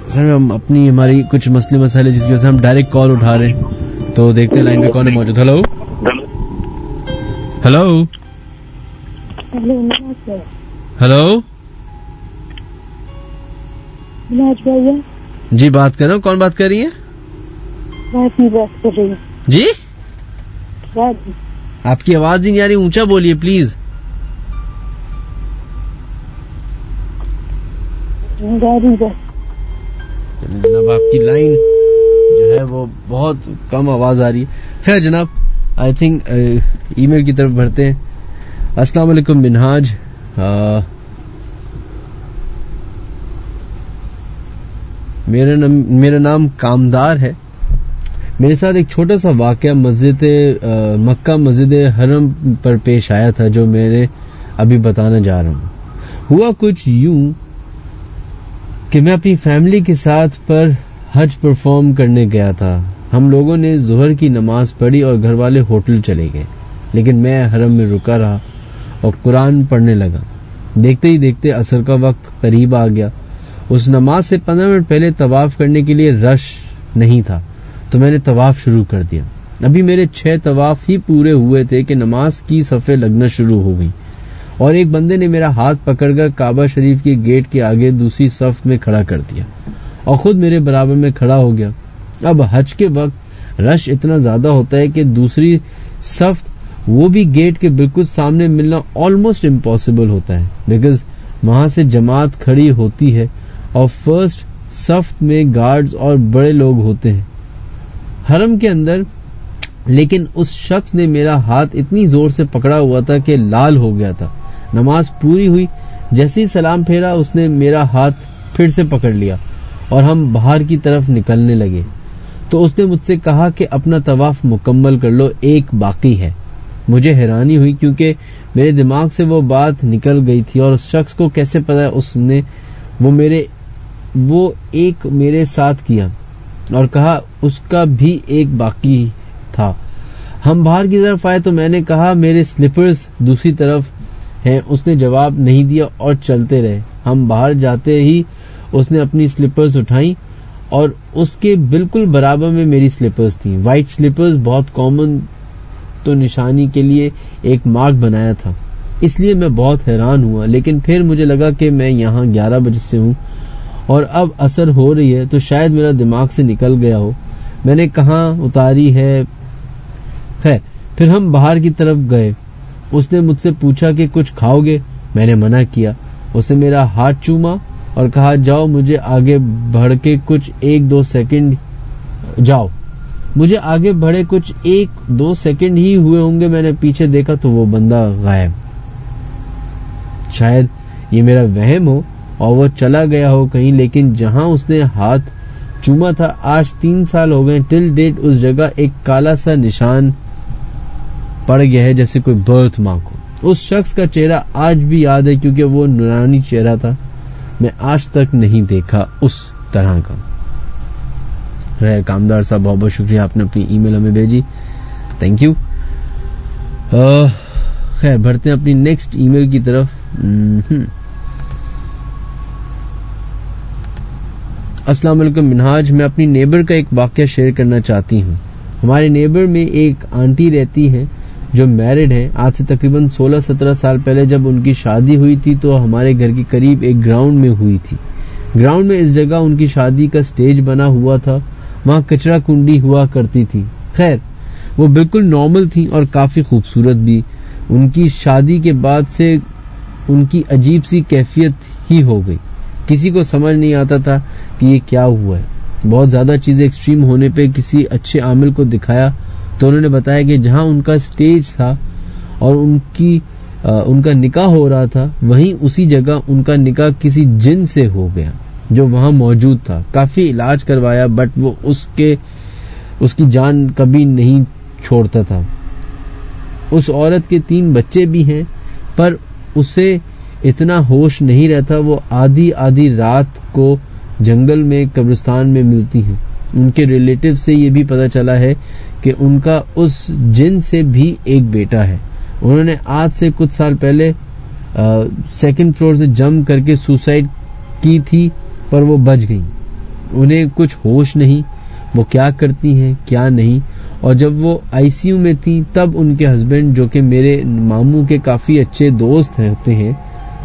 सर हम अपनी हमारी कुछ मसले मसाले जिसकी वजह से हम डायरेक्ट कॉल उठा रहे हैं, तो देखते हैं लाइन पे कौन है मौजूद। हेलो हेलो हेलो भैया जी, बात कर रहा हूँ। कौन बात कर रही है? बात कर रही हूँ जी। आपकी आवाज ही नहीं आ रही, ऊंचा बोलिए प्लीज। जनाब आपकी लाइन जो है वो बहुत कम आवाज आ रही है। खैर जनाब, आई थिंक ईमेल की तरफ बढ़ते हैं। अस्सलाम वालेकुम मिनहाज, मेरा नाम कामदार है। मेरे साथ एक छोटा सा वाकया मक्का मस्जिद हरम पर पेश आया था, जो मैंने अभी बताने जा रहा हूँ। हुआ कुछ यूं कि मैं अपनी फैमिली के साथ पर हज परफॉर्म करने गया था। हम लोगों ने ज़ोहर की नमाज पढ़ी और घर वाले होटल चले गए, लेकिन मैं हरम में रुका रहा और कुरान पढ़ने लगा। देखते ही देखते असर का वक्त करीब आ गया। उस नमाज से 15 मिनट पहले तवाफ करने के लिए रश नहीं था, तो मैंने तवाफ शुरू कर दिया। अभी मेरे 6 तवाफ ही पूरे हुए थे कि नमाज की सफ़े लगना शुरू हो गई और एक बंदे ने मेरा हाथ पकड़कर काबा शरीफ के गेट के आगे दूसरी सफ में खड़ा कर दिया और खुद मेरे बराबर में खड़ा हो गया। अब हज के वक्त रश इतना ज्यादा होता है कि दूसरी सफ, वो भी गेट के बिल्कुल सामने, मिलना ऑलमोस्ट इम्पॉसिबल होता है, बिकॉज वहां से जमात खड़ी होती है और फर्स्ट सफ में गार्ड्स और बड़े लोग होते हैं हरम के अंदर। लेकिन उस शख्स ने मेरा हाथ इतनी जोर से पकड़ा हुआ था कि लाल हो गया था। नमाज पूरी हुई, जैसे ही सलाम फेरा उसने मेरा हाथ फिर से पकड़ लिया और हम बाहर की तरफ निकलने लगे। तो उसने मुझसे कहा कि अपना तवाफ मुकम्मल कर लो, एक बाकी है। मुझे हैरानी हुई क्योंकि मेरे दिमाग से वो बात निकल गई थी और उस शख्स को कैसे पता उसने वो एक मेरे साथ किया और कहा उसका भी एक बाकी था। हम बाहर की तरफ आए तो मैंने कहा मेरे स्लीपर्स दूसरी तरफ हैं। उसने जवाब नहीं दिया और चलते रहे। हम बाहर जाते ही उसने अपनी स्लीपर्स उठाई और उसके बिल्कुल बराबर में मेरी स्लीपर्स थी। वाइट स्लीपर्स बहुत कॉमन, तो निशानी के लिए एक मार्क बनाया था, इसलिए मैं बहुत हैरान हुआ। लेकिन फिर मुझे लगा कि मैं यहाँ 11 बजे से हूँ और अब असर हो रही है, तो शायद मेरा दिमाग से निकल गया हो। मैंने कहाँ उतारी है। खैर, फिर हम बाहर की तरफ गए। उसने मुझसे पूछा कि कुछ खाओगे? मैंने मना किया। उसने मेरा हाथ चूमा और कहा जाओ, मुझे आगे बढ़ के कुछ 1-2 सेकंड जाओ। मुझे आगे बढ़े कुछ 1-2 सेकंड ही हुए होंगे। मैंने पीछे देखा तो वो बंदा गायब। शायद ये मेरा वहम हो और वो चला गया हो कहीं, लेकिन जहां उसने हाथ चूमा था आज 3 साल हो गए। टिल डेट उस जगह एक काला सा निशान पड़ गया है, जैसे कोई बर्थ मार्क हो। उस शख्स का चेहरा आज भी याद है क्योंकि वो नूरानी चेहरा था। मैं आज तक नहीं देखा उस तरह का। खैर कामदार साहब, बहुत बहुत शुक्रिया, आपने अपनी ईमेल हमें भेजी, थैंक यू। खैर बढ़ते हैं अपनी नेक्स्ट ईमेल की तरफ। अस्सलाम वालेकुम मिनहाज, मैं अपनी नेबर का एक वाकया शेयर करना चाहती हूँ। हमारे नेबर में एक आंटी रहती हैं जो मैरिड हैं। आज से तकरीबन 16-17 साल पहले जब उनकी शादी हुई थी तो हमारे घर के करीब एक ग्राउंड में हुई थी। ग्राउंड में इस जगह उनकी शादी का स्टेज बना हुआ था, वहाँ कचरा कुंडी हुआ करती थी। खैर वो बिल्कुल नॉर्मल थी और काफी खूबसूरत भी। उनकी शादी के बाद से उनकी अजीब सी कैफियत ही हो गई। किसी को समझ नहीं आता था कि ये क्या हुआ है। बहुत ज्यादा चीजें एक्सट्रीम होने पे किसी अच्छे आमिल को दिखाया तो उन्होंने बताया कि जहां उनका स्टेज था और उनका निकाह हो रहा था, वहीं उसी जगह उनका निकाह किसी जिन से हो गया जो वहां मौजूद था। काफी इलाज करवाया बट वो उसकी जान कभी नहीं छोड़ता था। उस औरत के 3 बच्चे भी हैं, पर उसे इतना होश नहीं रहता। वो आधी आधी रात को जंगल में कब्रिस्तान में मिलती हैं। उनके रिलेटिव से ये भी पता चला है कि उनका उस जिन से भी एक बेटा है। उन्होंने आज से कुछ साल पहले सेकंड फ्लोर से जंप करके सुसाइड की थी, पर वो बच गई। उन्हें कुछ होश नहीं, वो क्या करती हैं क्या नहीं। और जब वो आईसीयू में थी तब उनके हस्बैंड, जो कि मेरे मामू के काफी अच्छे दोस्त होते हैं,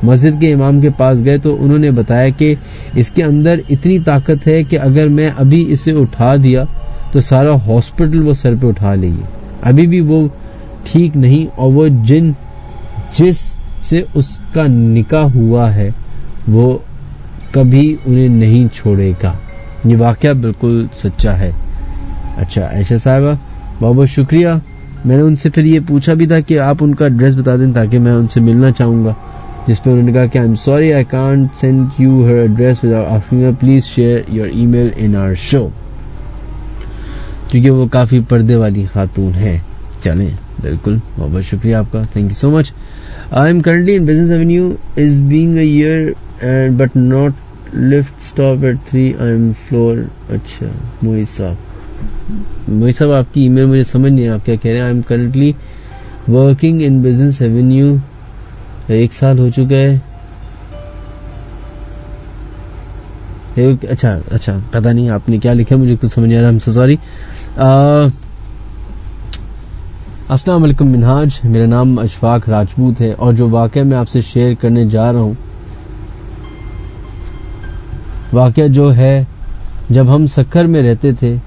मस्जिद के इमाम के पास गए तो उन्होंने बताया कि इसके अंदर इतनी ताकत है कि अगर मैं अभी इसे उठा दिया तो सारा हॉस्पिटल वो सर पे उठा लेगी। अभी भी वो ठीक नहीं, और वो जिन जिस से उसका निकाह हुआ है वो कभी उन्हें नहीं छोड़ेगा। ये वाकया बिल्कुल सच्चा है। अच्छा आयशा साहिबा, बहुत बहुत शुक्रिया। मैंने उनसे फिर ये पूछा भी था कि आप उनका एड्रेस बता दें ताकि मैं उनसे मिलना चाहूंगा, जिस पर उन्होंने कहा कि I am sorry I can't send you her address without asking her, please share your email in our show, क्योंकि वो काफी पर्दे वाली खातून है। चलें, बिल्कुल, बहुत बहुत शुक्रिया आपका, thank you so much. I am currently in business Avenue is being a year but not lift stop at 3 I am floor. अच्छा मोहित साहब आपकी ईमेल मुझे समझ नहीं है आप क्या कह रहे हैं। I am currently working in business Avenue, 1 साल हो चुका है। अच्छा पता नहीं आपने क्या लिखा, मुझे कुछ समझ नहीं आ रहा, आई एम सो सॉरी। अस्सलाम वालेकुम मिनहाज, मेरा नाम अशफाक राजपूत है और जो वाकया मैं आपसे शेयर करने जा रहा हूं, वाकया जो है जब हम सक्कर में रहते थे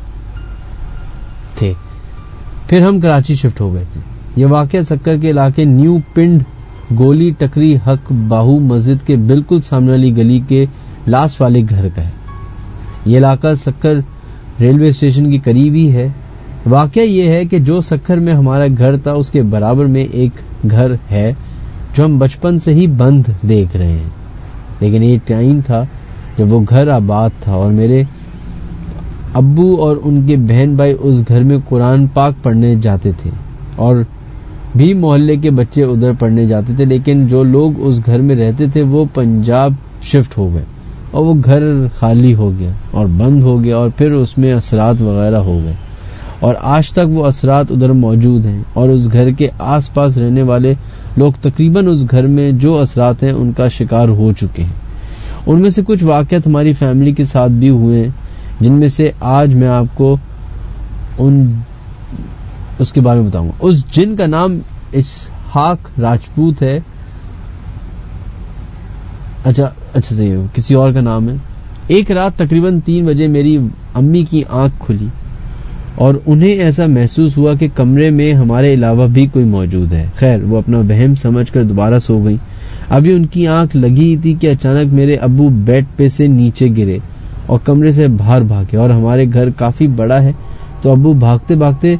फिर हम कराची शिफ्ट हो गए थे। ये वाकया सक्कर के इलाके न्यू पिंड गोली टकरी हक बाहू मस्जिद के बिल्कुल सामने वाली गली के लास्ट वाले घर का है। ये इलाका सक्कर रेलवे स्टेशन के करीब ही है। वाकया ये है कि जो सक्कर में हमारा घर था उसके बराबर में एक घर है जो हम बचपन से ही बंद देख रहे हैं, लेकिन एक टाइम था जब वो घर आबाद था और मेरे अब्बू और उनके बहन भाई उस घर में कुरान पाक पढ़ने जाते थे और भी मोहल्ले के बच्चे उधर पढ़ने जाते थे। लेकिन जो लोग उस घर में रहते थे वो पंजाब शिफ्ट हो गए और वो घर खाली हो गया और बंद हो गया और फिर उसमें असरात वगैरह हो गए और आज तक वो असरात उधर मौजूद हैं और उस घर के आसपास रहने वाले लोग तकरीबन उस घर में जो असरात हैं उनका शिकार हो चुके हैं। उनमें से कुछ वाक़यात हमारी फैमिली के साथ भी हुए हैं, जिनमें से आज मैं आपको उसके बारे में बताऊंगा। उस जिन का नाम इसहाक राजपूत है। अच्छा सही है, किसी और का नाम है। एक रात तकरीबन 3 बजे मेरी अम्मी की आंख खुली और उन्हें ऐसा महसूस हुआ कि कमरे में हमारे अलावा भी कोई मौजूद है। खैर वो अपना वहम समझकर दोबारा सो गई। अभी उनकी आंख लगी थी कि अचानक मेरे अब्बू बेड पे से नीचे गिरे और कमरे से बाहर भागे और हमारे घर काफी बड़ा है तो अब्बू भागते भागते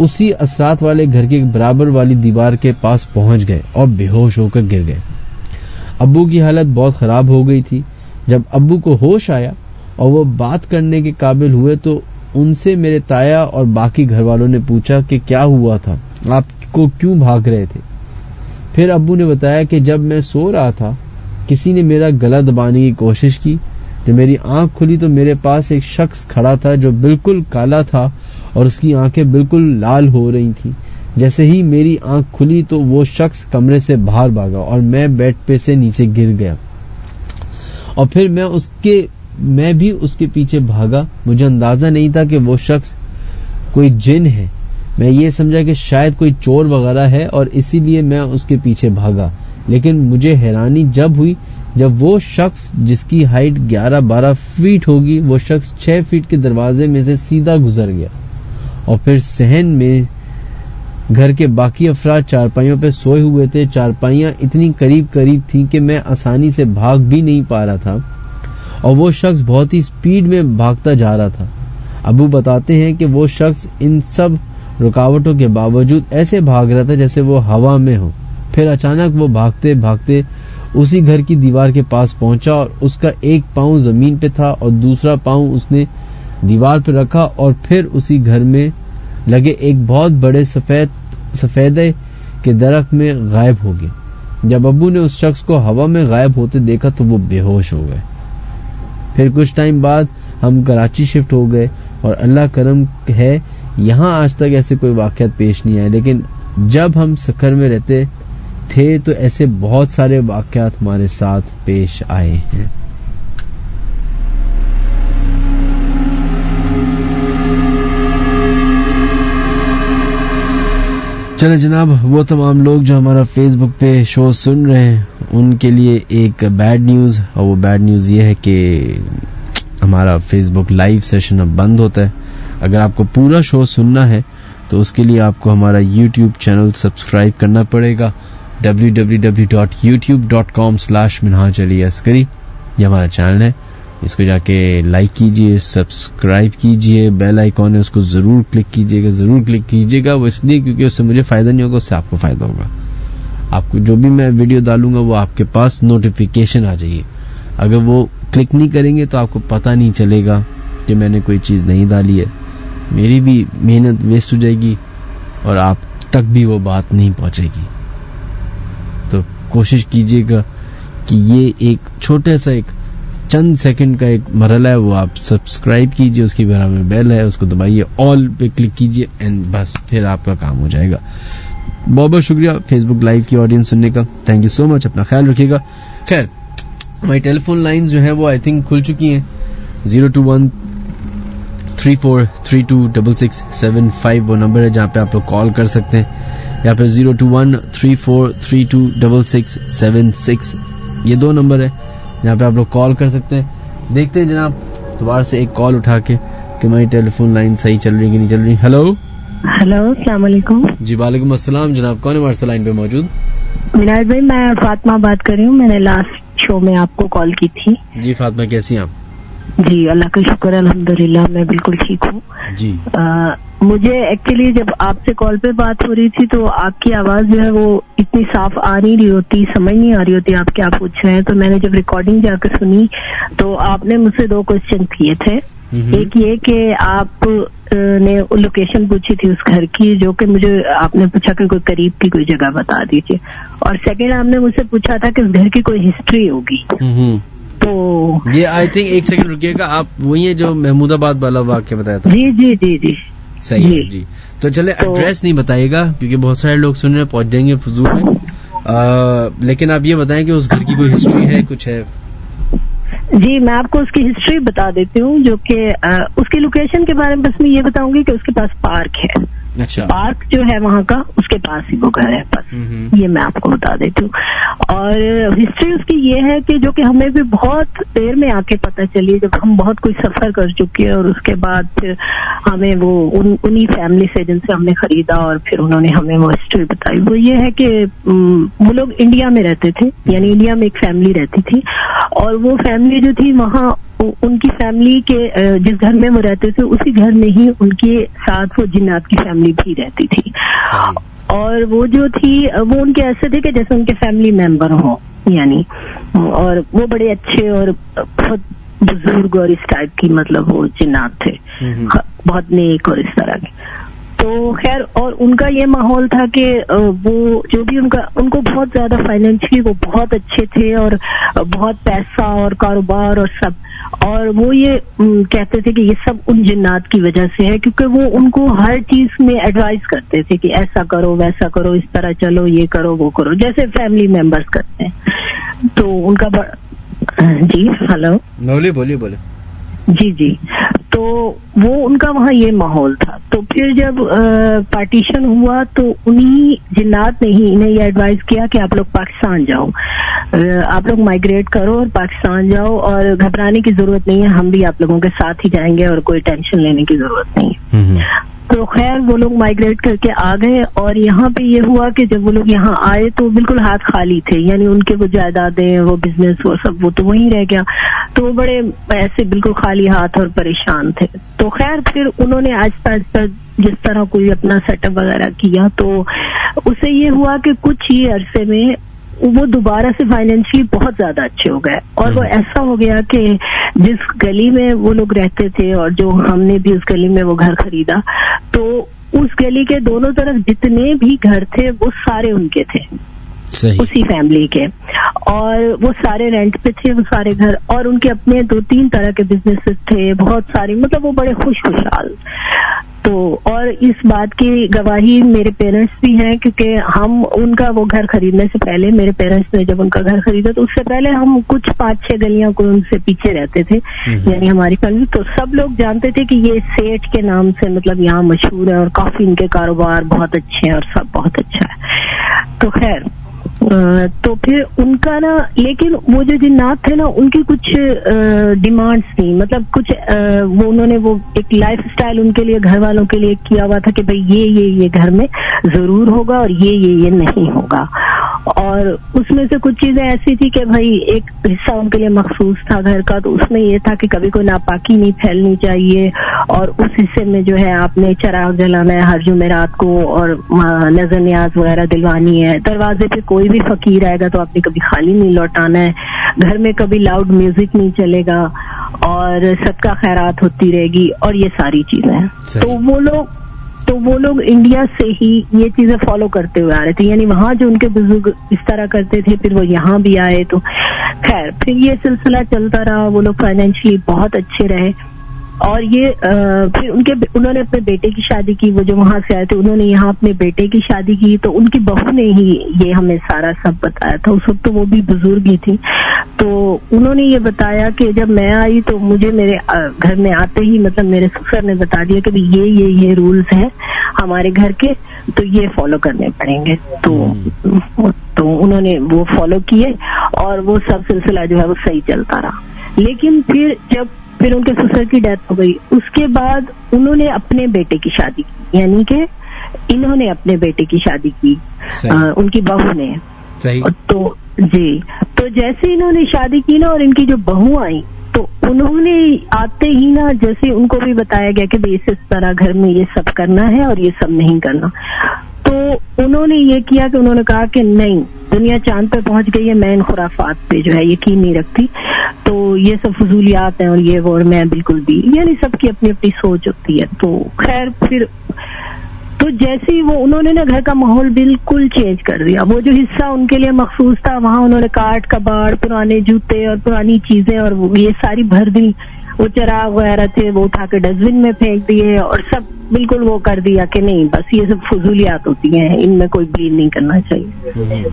उसी असरात वाले घर के बराबर वाली दीवार के पास पहुंच गए और बेहोश होकर गिर गए। अब्बू की हालत बहुत खराब हो गई थी। जब अब्बू को होश आया और वो बात करने के काबिल हुए तो उनसे मेरे ताया और बाकी घर वालों ने पूछा कि क्या हुआ था, आपको क्यों भाग रहे थे। फिर अब्बू ने बताया कि जब मैं सो रहा था किसी ने मेरा गला दबाने की कोशिश की। जब मेरी आंख खुली तो मेरे पास एक शख्स खड़ा था जो बिल्कुल काला था और उसकी आंखें बिल्कुल लाल हो रही थी। जैसे ही मेरी आंख खुली तो वो शख्स कमरे से बाहर भागा और मैं बेड पे से नीचे गिर गया और फिर मैं भी उसके पीछे भागा। मुझे अंदाजा नहीं था कि वो शख्स कोई जिन है। मैं ये समझा कि शायद कोई चोर वगैरह है और इसीलिए मैं उसके पीछे भागा। लेकिन मुझे हैरानी जब हुई जब वो शख्स जिसकी हाइट 11-12 फीट होगी, वो शख्स 6 फीट के दरवाजे में से सीधा गुजर गया और फिर सहन में घर के बाकी अफराद चारपाइयों पे सोए हुए थे। चारपाइयां इतनी करीब करीब थीं कि मैं आसानी से भाग भी नहीं पा रहा था और वो शख्स बहुत ही स्पीड में भागता जा रहा था। अबू बताते हैं कि वो शख्स इन सब रुकावटों के बावजूद ऐसे भाग रहा था जैसे वो हवा में हो। फिर अचानक वो भागते भागते उसी घर की दीवार के पास पहुंचा और उसका एक पांव जमीन पे था और दूसरा पांव उसने दीवार पे रखा और फिर उसी घर में लगे एक बहुत बड़े सफेदे के दरख्त में गायब हो गया। जब अब्बू ने उस शख्स को हवा में गायब होते देखा तो वो बेहोश हो गए। फिर कुछ टाइम बाद हम कराची शिफ्ट हो गए और अल्लाह करम है यहाँ आज तक ऐसे कोई वाक़यात पेश नहीं आए, लेकिन जब हम सखर में रहते थे तो ऐसे बहुत सारे वाक़यात हमारे साथ पेश आए हैं। चले जनाब, वो तमाम लोग जो हमारा फेसबुक पे शो सुन रहे हैं उनके लिए एक बैड न्यूज़, और वो बैड न्यूज़ ये है कि हमारा फेसबुक लाइव सेशन अब बंद होता है। अगर आपको पूरा शो सुनना है तो उसके लिए आपको हमारा यूट्यूब चैनल सब्सक्राइब करना पड़ेगा, www.youtube.com/minhaj-ali-askari। ये हमारा चैनल है, इसको जाके लाइक कीजिए, सब्सक्राइब कीजिए, बेल आइकॉन है उसको जरूर क्लिक कीजिएगा। वो इसलिए क्योंकि उससे मुझे फायदा नहीं होगा, उससे आपको फायदा होगा। आपको जो भी मैं वीडियो डालूंगा वो आपके पास नोटिफिकेशन आ जाएगी। अगर वो क्लिक नहीं करेंगे तो आपको पता नहीं चलेगा कि मैंने कोई चीज नहीं डाली है, मेरी भी मेहनत वेस्ट हो जाएगी और आप तक भी वो बात नहीं पहुंचेगी। तो कोशिश कीजिएगा कि ये एक छोटे सा एक चंद सेकंड का एक मरहला है, वो आप सब्सक्राइब कीजिए, उसकी बराबर में बेल है उसको दबाइए, ऑल पे क्लिक कीजिए एंड बस फिर आपका काम हो जाएगा। बहुत बहुत शुक्रिया फेसबुक लाइव की ऑडियंस सुनने का, थैंक यू सो मच, अपना ख्याल रखिएगा। खैर, हमारी टेलीफोन लाइंस जो है वो आई थिंक खुल चुकी हैं। 02134326675 वो नंबर है जहाँ पे आप लोग कॉल कर सकते हैं, या फिर 02134326676 ये दो नंबर है जहाँ पे आप लोग कॉल कर सकते हैं। देखते हैं जनाब दोबारा से एक कॉल उठा के कि हमारी टेलीफोन लाइन सही चल रही कि नहीं चल रही। हेलो अस्सलाम वालेकुम। जी वालेकुम अस्सलाम जनाब, कौन है हमारे लाइन पे मौजूद? मिनाज भाई, मैं फातिमा बात कर रही हूँ, मैंने लास्ट शो में आपको कॉल की थी। जी फातिमा, कैसी हैं आप? जी अल्लाह का शुक्र, अल्हम्दुलिल्लाह मैं बिल्कुल ठीक हूँ जी। मुझे एक्चुअली जब आपसे कॉल पे बात हो रही थी तो आपकी आवाज जो है वो इतनी साफ आ नहीं रही होती, समझ नहीं आ रही होती आप क्या पूछ रहे हैं। तो मैंने जब रिकॉर्डिंग जाकर सुनी तो आपने मुझसे 2 क्वेश्चन किए थे। एक ये कि आप ने लोकेशन पूछी थी उस घर की, जो कि मुझे आपने पूछा कि कोई करीब की कोई जगह बता दीजिए, और सेकंड आपने मुझसे पूछा था कि उस घर की कोई हिस्ट्री होगी। तो ये आई थिंक एक सेकंड रुकिएगा, आप वही है जो महमूदाबाद वाला वाक्य बताया था? जी जी जी जी सही है जी। तो चले एड्रेस नहीं बताइएगा क्योंकि बहुत सारे लोग सुन रहे हैं, पहुंच जाएंगे फजूल में, लेकिन आप ये बताएं कि उस घर की कोई हिस्ट्री है, कुछ है? जी मैं आपको उसकी हिस्ट्री बता देती हूँ, जो कि उसकी लोकेशन के बारे में बस मैं ये बताऊंगी कि उसके पास पार्क है। अच्छा। पार्क जो है वहाँ का, उसके पास ही वो घर है, बस ये मैं आपको बता देती हूँ। और हिस्ट्री उसकी ये है कि जो कि हमें भी बहुत देर में आके पता चली, जब हम बहुत कोई सफर कर चुके हैं और उसके बाद फिर हमें वो उन्हीं फैमिली से जिनसे हमने खरीदा और फिर उन्होंने हमें वो हिस्ट्री बताई। वो ये है कि वो लोग इंडिया में रहते थे, यानी इंडिया में एक फैमिली रहती थी, और वो फैमिली जो थी वहाँ उनकी फैमिली के जिस घर में वो रहते थे उसी घर में ही उनके साथ वो जिन्नात की फैमिली भी रहती थी। और वो जो थी वो उनके ऐसे थे कि जैसे उनके फैमिली मेंबर हो, यानी, और वो बड़े अच्छे और बहुत बुजुर्ग और इस टाइप की, मतलब वो जिन्नात थे, बहुत नेक और इस तरह के। तो खैर, और उनका ये माहौल था कि वो जो भी उनको बहुत ज्यादा फाइनेंशियली वो बहुत अच्छे थे और बहुत पैसा और कारोबार और सब, और वो ये कहते थे कि ये सब उन जिन्नात की वजह से है, क्योंकि वो उनको हर चीज में एडवाइस करते थे कि ऐसा करो वैसा करो, इस तरह चलो, ये करो वो करो, जैसे फैमिली मेंबर्स करते हैं। तो उनका जी हेलो बोलिए जी जी, तो वो उनका वहाँ ये माहौल था। तो फिर जब पार्टीशन हुआ तो उन्हीं जिन्नात ने ही इन्हें ये एडवाइस किया कि आप लोग पाकिस्तान जाओ, आप लोग माइग्रेट करो और पाकिस्तान जाओ, और घबराने की जरूरत नहीं है, हम भी आप लोगों के साथ ही जाएंगे और कोई टेंशन लेने की जरूरत नहीं है। तो खैर वो लोग माइग्रेट करके आ गए, और यहाँ पे ये हुआ कि जब वो लोग यहाँ आए तो बिल्कुल हाथ खाली थे, यानी उनके वो जायदादें, वो बिजनेस, वो सब वो तो वहीं रह गया। तो वो बड़े ऐसे बिल्कुल खाली हाथ और परेशान थे। तो खैर फिर उन्होंने आहिस्ता आहिस्ता जिस तरह कोई अपना सेटअप वगैरह किया, तो उससे ये हुआ कि कुछ ही अरसे में वो दोबारा से फाइनेंशियली बहुत ज्यादा अच्छे हो गए, और वो ऐसा हो गया कि जिस गली में वो लोग रहते थे और जो हमने भी उस गली में वो घर खरीदा, तो उस गली के दोनों तरफ जितने भी घर थे वो सारे उनके थे। उसी फैमिली के, और वो सारे रेंट पे थे, वो सारे घर, और उनके अपने 2-3 तरह के बिजनेसेस थे, बहुत सारी, मतलब वो बड़े खुशहाल। तो और इस बात की गवाही मेरे पेरेंट्स भी हैं, क्योंकि हम उनका वो घर खरीदने से पहले, मेरे पेरेंट्स ने जब उनका घर खरीदा तो उससे पहले हम कुछ 5-6 गलियां को उनसे पीछे रहते थे, यानी हमारी फैमिली। तो सब लोग जानते थे कि ये सेठ के नाम से मतलब यहाँ मशहूर है और काफी इनके कारोबार बहुत अच्छे हैं और सब बहुत अच्छा है। तो खैर, तो फिर उनका ना, लेकिन वो जो जिन्नात थे ना, उनकी कुछ डिमांड्स थी, मतलब कुछ वो उन्होंने वो एक लाइफ स्टाइल उनके लिए, घर वालों के लिए किया हुआ था कि भाई ये घर में जरूर होगा और ये नहीं होगा। और उसमें से कुछ चीजें ऐसी थी कि भाई एक हिस्सा उनके लिए मखसूस था घर का, तो उसमें ये था कि कभी कोई नापाकी नहीं फैलनी चाहिए, और उस हिस्से में जो है आपने चराग जलाना है हर जुमेरात को, और नजर न्याज वगैरह दिलवानी है, दरवाजे पे कोई भी फकीर आएगा तो आपने कभी खाली नहीं लौटाना है, घर में कभी लाउड म्यूजिक नहीं चलेगा, और सबका खैरात होती रहेगी, और ये सारी चीजें हैं। तो वो लोग इंडिया से ही ये चीजें फॉलो करते हुए आ रहे थे, यानी वहां जो उनके बुजुर्ग इस तरह करते थे, फिर वो यहाँ भी आए। तो खैर, फिर ये सिलसिला चलता रहा, वो लोग फाइनेंशियली बहुत अच्छे रहे, और ये फिर उन्होंने अपने बेटे की शादी की, वो जो वहां से आए थे उन्होंने यहाँ अपने बेटे की शादी की, तो उनकी बहू ने ही ये हमें सारा सब बताया था। उस वक्त तो वो भी बुजुर्ग ही थी, तो उन्होंने ये बताया कि जब मैं आई तो मुझे मेरे घर में आते ही मतलब मेरे ससुर ने बता दिया कि ये रूल्स हैं हमारे घर के, तो ये फॉलो करने पड़ेंगे। तो उन्होंने वो फॉलो किए, और वो सब सिलसिला जो है वो सही चलता रहा। लेकिन फिर उनके ससुर की डेथ हो गई, उसके बाद उन्होंने अपने बेटे की शादी की, यानी कि इन्होंने अपने बेटे की शादी की, उनकी बहू ने। तो जैसे इन्होंने शादी की ना, और इनकी जो बहू आई, तो उन्होंने आते ही ना, जैसे उनको भी बताया गया कि इस तरह घर में ये सब करना है और ये सब नहीं करना, तो उन्होंने ये किया कि उन्होंने कहा कि नहीं, दुनिया चांद पे पहुंच गई है, मैं इन खुराफात पे जो है यकीन नहीं रखती, तो ये सब फजूलियात हैं और ये वो, और मैं बिल्कुल भी, यानी सबकी अपनी अपनी सोच होती है। तो खैर, फिर तो जैसे ही वो उन्होंने ना घर का माहौल बिल्कुल चेंज कर दिया। वो जो हिस्सा उनके लिए मखसूस था, वहां उन्होंने काट कबाड़, पुराने जूते और पुरानी चीजें और ये सारी भर दी, वो चराग वगैरह थे वो उठा के डस्टबिन में फेंक दिए, और सब बिल्कुल वो कर दिया कि नहीं, बस ये सब फजूलियात होती हैं, इनमें कोई बिलीव नहीं करना चाहिए।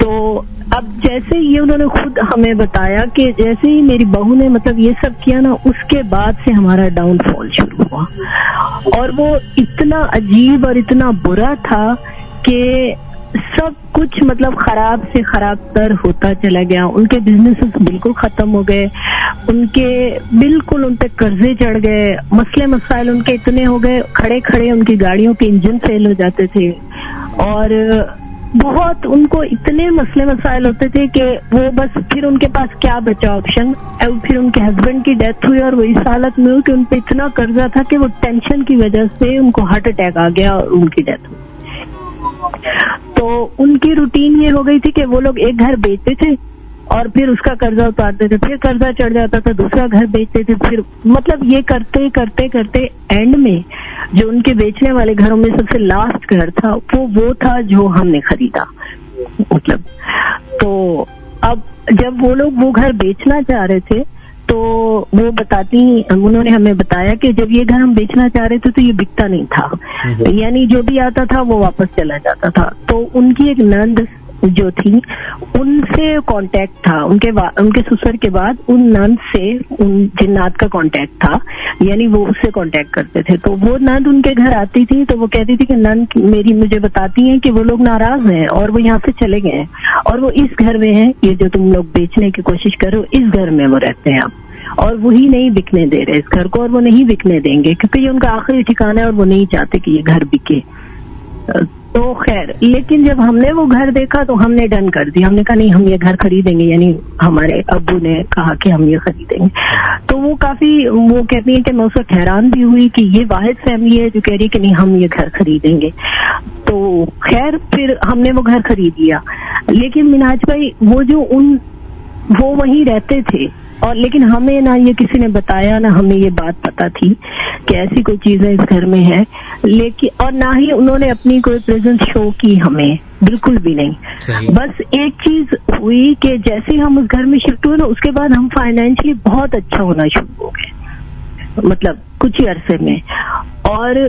तो अब जैसे ये उन्होंने खुद हमें बताया कि जैसे ही मेरी बहू ने मतलब ये सब किया ना, उसके बाद से हमारा डाउनफॉल शुरू हुआ, और वो इतना अजीब और इतना बुरा था कि सब कुछ मतलब खराब से खराब तर होता चला गया। उनके बिजनेसेस बिल्कुल खत्म हो गए, उनके बिल्कुल उन पे कर्जे चढ़ गए, मसले मसाइल उनके इतने हो गए, खड़े खड़े उनकी गाड़ियों के इंजन फेल हो जाते थे, और बहुत उनको इतने मसले मसाइल होते थे कि वो बस फिर उनके पास क्या बचा ऑप्शन। फिर उनके हस्बैंड की डेथ हुई, और वो इस हालत में हुई कि उन पे इतना कर्जा था कि वो टेंशन की वजह से उनको हार्ट अटैक आ गया और उनकी डेथ हुई। तो उनकी रूटीन ये हो गई थी कि वो लोग एक घर बेचते थे और फिर उसका कर्जा उतारते थे, फिर कर्जा चढ़ जाता था, दूसरा घर बेचते थे, फिर मतलब ये करते करते करते एंड में जो उनके बेचने वाले घरों में सबसे लास्ट घर था वो था जो हमने खरीदा। मतलब तो अब जब वो लोग वो घर बेचना चाह रहे थे, तो वो उन्होंने हमें बताया कि जब ये घर हम बेचना चाह रहे थे तो ये बिकता नहीं था, यानी जो भी आता था वो वापस चला जाता था। तो उनकी एक नंद जो थी, उनसे कांटेक्ट था, उनके ससुर के बाद उन नंद से उन जिन्नात का कांटेक्ट था, यानी वो उससे कांटेक्ट करते थे। तो वो नंद उनके घर आती थी, तो वो कहती थी कि नंद मेरी मुझे बताती हैं कि वो लोग नाराज हैं और वो यहाँ से चले गए हैं, और वो इस घर में हैं, ये जो तुम लोग बेचने की कोशिश कर रहे हो, इस घर में वो रहते हैं अब, और वही नहीं बिकने दे रहे इस घर को, और वो नहीं बिकने देंगे क्योंकि ये उनका आखिरी ठिकाना है और वो नहीं चाहते कि ये घर बिके। तो खैर, लेकिन जब हमने वो घर देखा तो हमने डन कर दिया, हमने कहा नहीं हम ये घर खरीदेंगे, यानी हमारे अब्बू ने कहा कि हम ये खरीदेंगे। तो वो कहती है कि मैं उस वक्त हैरान भी हुई कि ये वाहिद फैमिली है जो कह रही है कि नहीं हम ये घर खरीदेंगे। तो खैर फिर हमने वो घर खरीद लिया। लेकिन मिनाज भाई वो वहीं रहते थे, और लेकिन हमें ना ये किसी ने बताया, ना हमें ये बात पता थी कि ऐसी कोई चीजें इस घर में है, लेकिन और ना ही उन्होंने अपनी कोई प्रेजेंस शो की हमें, बिल्कुल भी नहीं। बस एक चीज हुई कि जैसे ही हम उस घर में शिफ्ट हुए ना, उसके बाद हम फाइनेंशियली बहुत अच्छा होना शुरू हो गए, मतलब कुछ ही अरसे में। और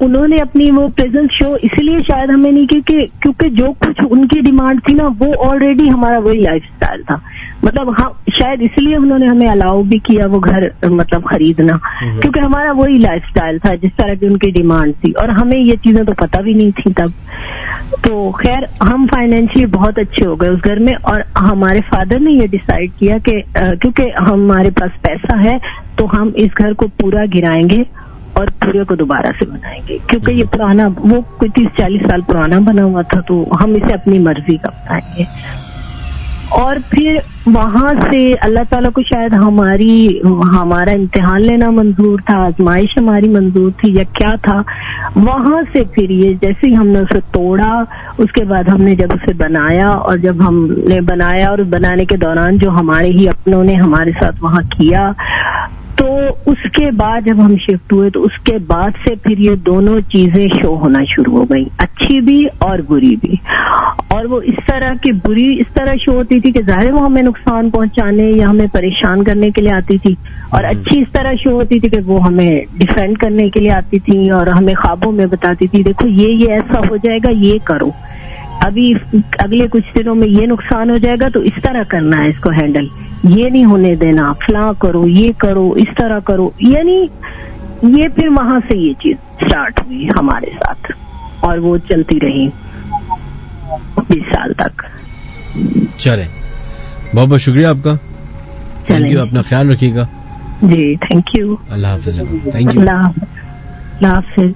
उन्होंने अपनी वो प्रेजेंस शो इसलिए शायद हमें नहीं की क्योंकि जो कुछ उनकी डिमांड थी ना, वो ऑलरेडी हमारा वही लाइफस्टाइल था। मतलब हाँ, शायद इसलिए उन्होंने हमें अलाउ भी किया वो घर मतलब खरीदना, क्योंकि हमारा वही लाइफस्टाइल था जिस तरह की उनकी डिमांड थी, और हमें ये चीजें तो पता भी नहीं थी तब। तो खैर हम फाइनेंशियली बहुत अच्छे हो गए उस घर में, और हमारे फादर ने ये डिसाइड किया कि क्योंकि हमारे पास पैसा है तो हम इस घर को पूरा गिराएंगे और पूरे को दोबारा से बनाएंगे, क्योंकि ये पुराना, वो कोई 30-40 साल पुराना बना हुआ था, तो हम इसे अपनी मर्जी का बनाएंगे। और फिर वहां से अल्लाह ताला को शायद हमारा इम्तिहान लेना मंजूर था, आजमाइश हमारी मंजूर थी या क्या था। वहां से फिर ये जैसे ही हमने उसे तोड़ा, उसके बाद हमने जब उसे बनाया, और जब हमने बनाया और बनाने के दौरान जो हमारे ही अपनों ने हमारे साथ वहां किया, तो उसके बाद जब हम शिफ्ट हुए तो उसके बाद से फिर ये दोनों चीजें शो होना शुरू हो गई, अच्छी भी और बुरी भी। और वो इस तरह की बुरी इस तरह शो होती थी कि जाहिर वो हमें नुकसान पहुंचाने या हमें परेशान करने के लिए आती थी, और अच्छी इस तरह शो होती थी कि वो हमें डिफेंड करने के लिए आती थी और हमें ख्वाबों में बताती थी, देखो ये ऐसा हो जाएगा, ये करो, अभी अगले कुछ दिनों में ये नुकसान हो जाएगा, तो इस तरह करना है इसको हैंडल, ये नहीं होने देना, फलां करो, ये करो, इस तरह करो। यानी ये फिर वहां से ये चीज स्टार्ट हुई हमारे साथ, और वो चलती रही 20 साल तक। चले, बहुत बहुत शुक्रिया आपका, थैंक यू, अपना ख्याल रखिएगा जी, थैंक यू, अल्लाह हाफिज, थैंक यू, अल्लाह हाफिज।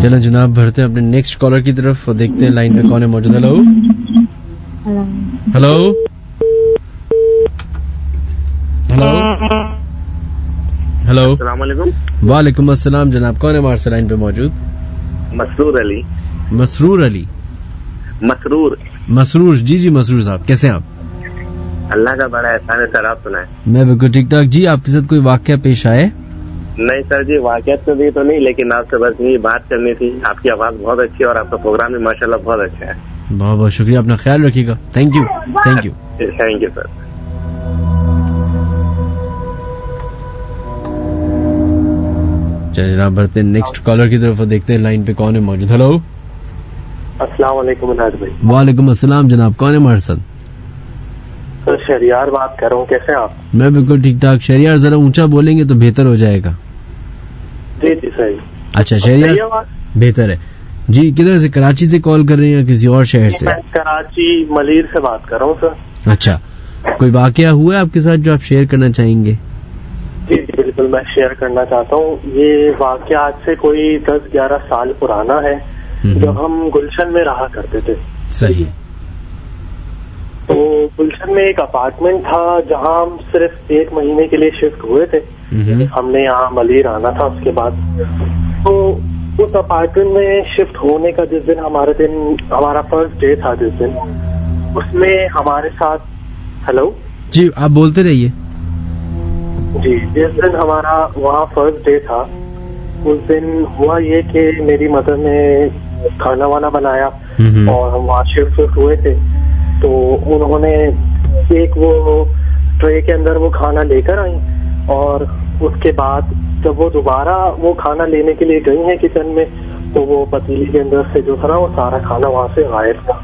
चलो जनाब, बढ़ते हैं अपने नेक्स्ट कॉलर की तरफ और देखते हैं लाइन पे कौन है मौजूद। हेलो हेलो हेलो हेलो, अस्सलाम वालेकुम। वालेकुम अस्सलाम जनाब, कौन है हमारे से लाइन पे मौजूद? मसरूर अली। मसरूर अली? मसरूर, जी जी मसरूर साहब, कैसे हैं आप? अल्लाह का बड़ा एहसान है सर, आप सुनाएं। मैं बिल्कुल ठीक ठाक जी। आपके साथ कोई वाकया पेश आए? नहीं सर जी, वाकयात तो भी तो नहीं, लेकिन आपसे बस यही बात करनी थी। आपकी आवाज बहुत अच्छी है और आपका प्रोग्राम भी माशाल्लाह बहुत अच्छा है। बहुत बहुत शुक्रिया, अपना ख्याल रखिएगा, thank you, thank you, thank you sir. चलिए जनाब, बढ़ते हैं नेक्स्ट कॉलर की तरफ और देखते हैं लाइन पे कौन है मौजूद। हेलो, अस्सलाम वालेकुम अनाज भाई। वालेकुम अस्सलाम जनाब, कौन है हमारे साथ? सर शहरियार बात कर रहा हूँ, कैसे हैं आप? मैं बिल्कुल ठीक ठाक। शहरियार जरा ऊंचा बोलेंगे तो बेहतर हो जाएगा। जी जी सही। अच्छा शहरियार बेहतर है जी। किधर से? कराची से कॉल कर रहे हैं या किसी और शहर से? मैं कराची मलीर से बात कर रहा हूँ सर। अच्छा, कोई वाकया हुआ है आपके साथ जो आप शेयर करना चाहेंगे? जी जी बिल्कुल, मैं शेयर करना चाहता हूँ। ये वाकया आज से कोई 10-11 साल पुराना है, जब हम गुलशन में रहा करते थे। सही। तो गुलशन में एक अपार्टमेंट था जहाँ हम सिर्फ 1 महीने के लिए शिफ्ट हुए थे। हमने यहाँ मलीर आना था उसके बाद। तो उस अपार्टमेंट में शिफ्ट होने का जिस दिन हमारा फर्स्ट डे था, जिस दिन उसमें हमारे साथ, हेलो जी आप बोलते रहिए जी, जिस दिन हमारा वहाँ फर्स्ट डे था, उस दिन हुआ ये कि मेरी मदर ने खाना वाना बनाया और हम वहाँ शिफ्ट हुए थे। तो उन्होंने एक वो ट्रे के अंदर वो खाना लेकर आई, और उसके बाद जब वो दोबारा वो खाना लेने के लिए गई हैं किचन में, तो वो पतीली के अंदर से जो था ना, वो सारा खाना वहाँ से गायब था।